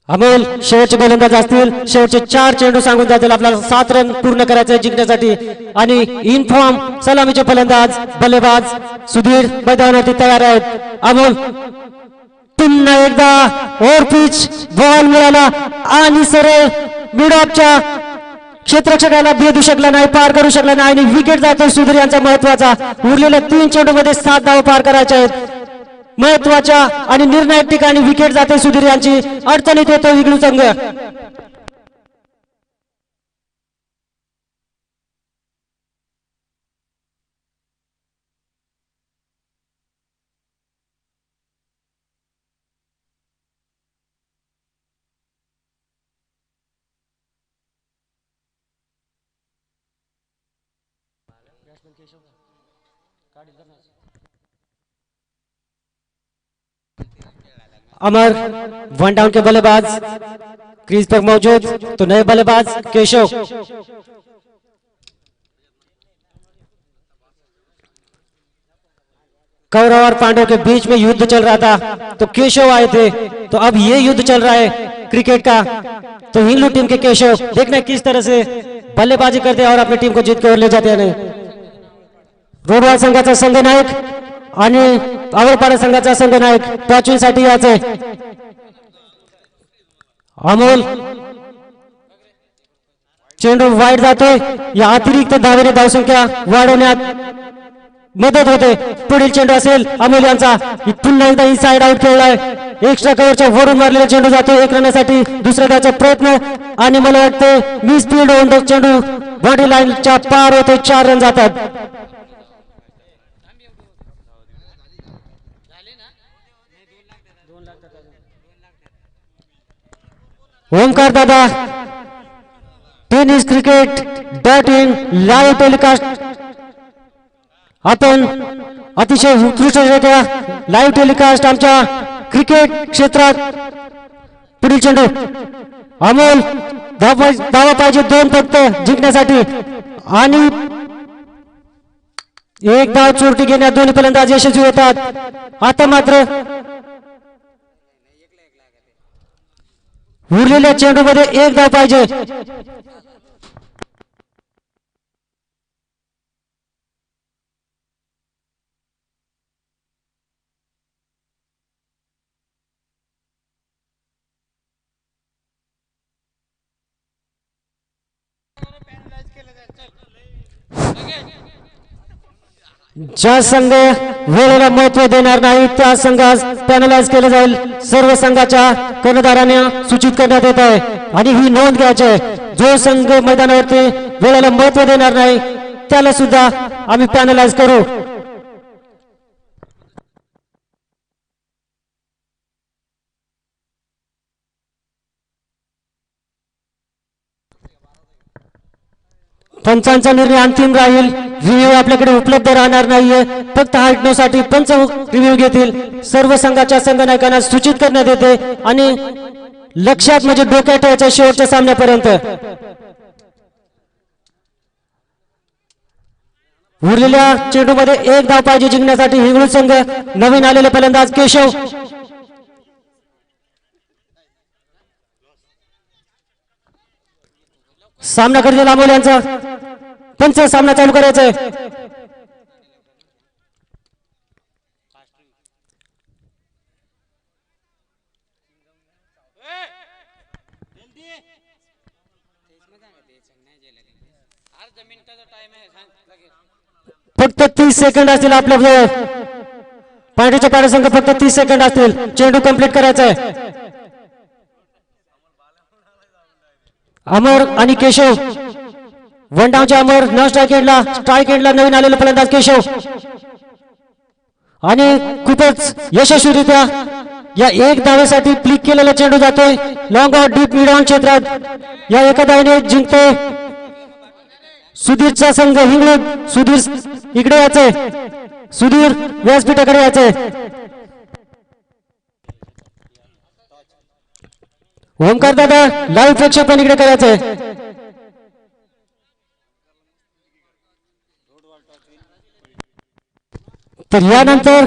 अमोल शेवटचे गोलंदाज असतील, शेवटचे 4 चेंडू सांगून जातील आपल्याला 7 रन पूर्ण करायचे जिंकण्यासाठी, आणि इन फॉर्म सलामीचे फलंदाज बल्लेबाज सुधीर मैदानावरती तयार आहेत। अमोल पुन्हा एकदा ओव्हर पिच बॉल मिळाला आणि सरळ मिडऑफच्या क्षेत्ररक्षकाला भेदू शकला नाही, पार करू शकला नाही, आणि विकेट जातो सुधीर यांचा महत्वाचा। उरलेल्या 3 चेंडूमध्ये 7 धावा पार करायच्या आहेत। महत्वाच्या आणि निर्णायक ठिकाणी विकेट जाते सुधीर यांची, अडचणीत येतो इग्लू संघ। अमर 1 डाउन के बल्लेबाज क्रीज पर मौजूद, तो नए बल्लेबाज केशव। कौरव और पांडव के बीच में युद्ध चल रहा था, तो केशव आए थे, तो अब ये युद्ध चल रहा है क्रिकेट का। तो हिंदू टीम के केशव देखना किस तरह से बल्लेबाजी करते हैं और अपनी टीम को जीत के ओर ले जाते हैं। रोडवाल संघाचा संघनायक आणि आवळपाडा संघाचा संघनायक टॉचिंगसाठी याच आहे। अमोल चेंडू वाईड जातोय, या अतिरिक्त धावेने धावसंख्या वाढवण्यात मदत होते। पुढील चेंडू असेल अमोल यांचा, पुन्हा एकदा इनसाइड आउट खेळलाय, एक्स्ट्रा कव्हरच्या वरून मारलेला चेंडू जातो 1 रनसाठी दुसऱ्या धावचा प्रयत्न, आणि मला वाटते मिस फील्ड होऊन चेंडू बॉडी लाईनच्या पार होते, 4 रन जातात। ओमकार दादा टेनिस cricket.in लाईव्ह टेलिकास्ट आपण अतिशय उत्कृष्टरित्या लाईव्ह टेलिकास्ट आमच्या क्रिकेट क्षेत्रात। पुढील चेंडू अमोल धावा पाहिजे 2 फक्त जिंकण्यासाठी, आणि 1 धाव चोरटी घेण्यात दोन्ही फलंदाज यशस्वी होतात। आता मात्र उरलेल्या चेंडूमध्ये 1 धाव पाहिजे। ज्या संघ वेळेला महत्व देणार नाही त्या संघास पॅनलाइज केले जाईल, सर्व संघाच्या कर्णधारांना सूचित करण्यात येत आहे। आणि ही नोंद घ्यायची आहे, जो संघ मैदानावरती वेळेला महत्व देणार नाही त्याला सुद्धा आम्ही पॅनलाइज करू। पंचांचा निर्णय अंतिम राहील, रिव्ह्यू आपल्याकडे उपलब्ध राहणार नाहीये, फक्त हटण्यासाठी पंच रिव्ह्यू घेतील। सर्व संघाच्या संघनायकांना सूचित करण्यात येते आणि लक्षात म्हणजे डोक्यात ठेवायच्या शेवटच्या सामन्यापर्यंत। उरलेल्या चेंडूमध्ये 1 धाव पाहिजे जिंकण्यासाठी हिंगळू संघ। नवीन आलेले फलंदाज केशव, सामना करतील अमोल यांचा, पंच सामना चालू करायचा आहे। फक्त 30 सेकंद असतील आपल्याजवळ. पांढरीच्या पाड्या संघ फक्त 30 सेकंद असतील. चेंडू कंप्लीट करायचा आहे. अमर आणि केशव, वन डाऊनच्या अमर न स्ट्राईक एंडला नवीन आलेला फलंदाज केशव, आणि खूपच यशस्वीरित्या या एक धावेसाठी फ्लिक केलेला चेंडू जातोय long on deep mid on क्षेत्रात. या एका धावेने जिंकते सुधीरचा संघ हिंगळून. सुधीर इकडे यायचंय, सुधीर व्यासपीठाकडे यायचंय. ओमकार दादा लाईव्ह प्रेक्षेपण इकडे करायचंय. तर यानंतर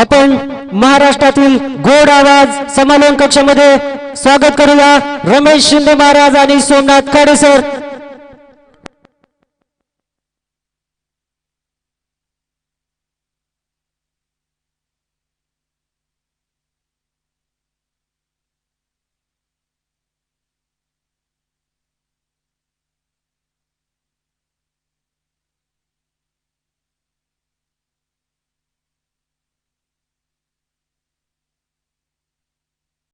आपण महाराष्ट्रातील गोड आवाज समालोचन कक्षामध्ये स्वागत करूया रमेश शिंदे महाराज आणि सोमनाथ खाडे सर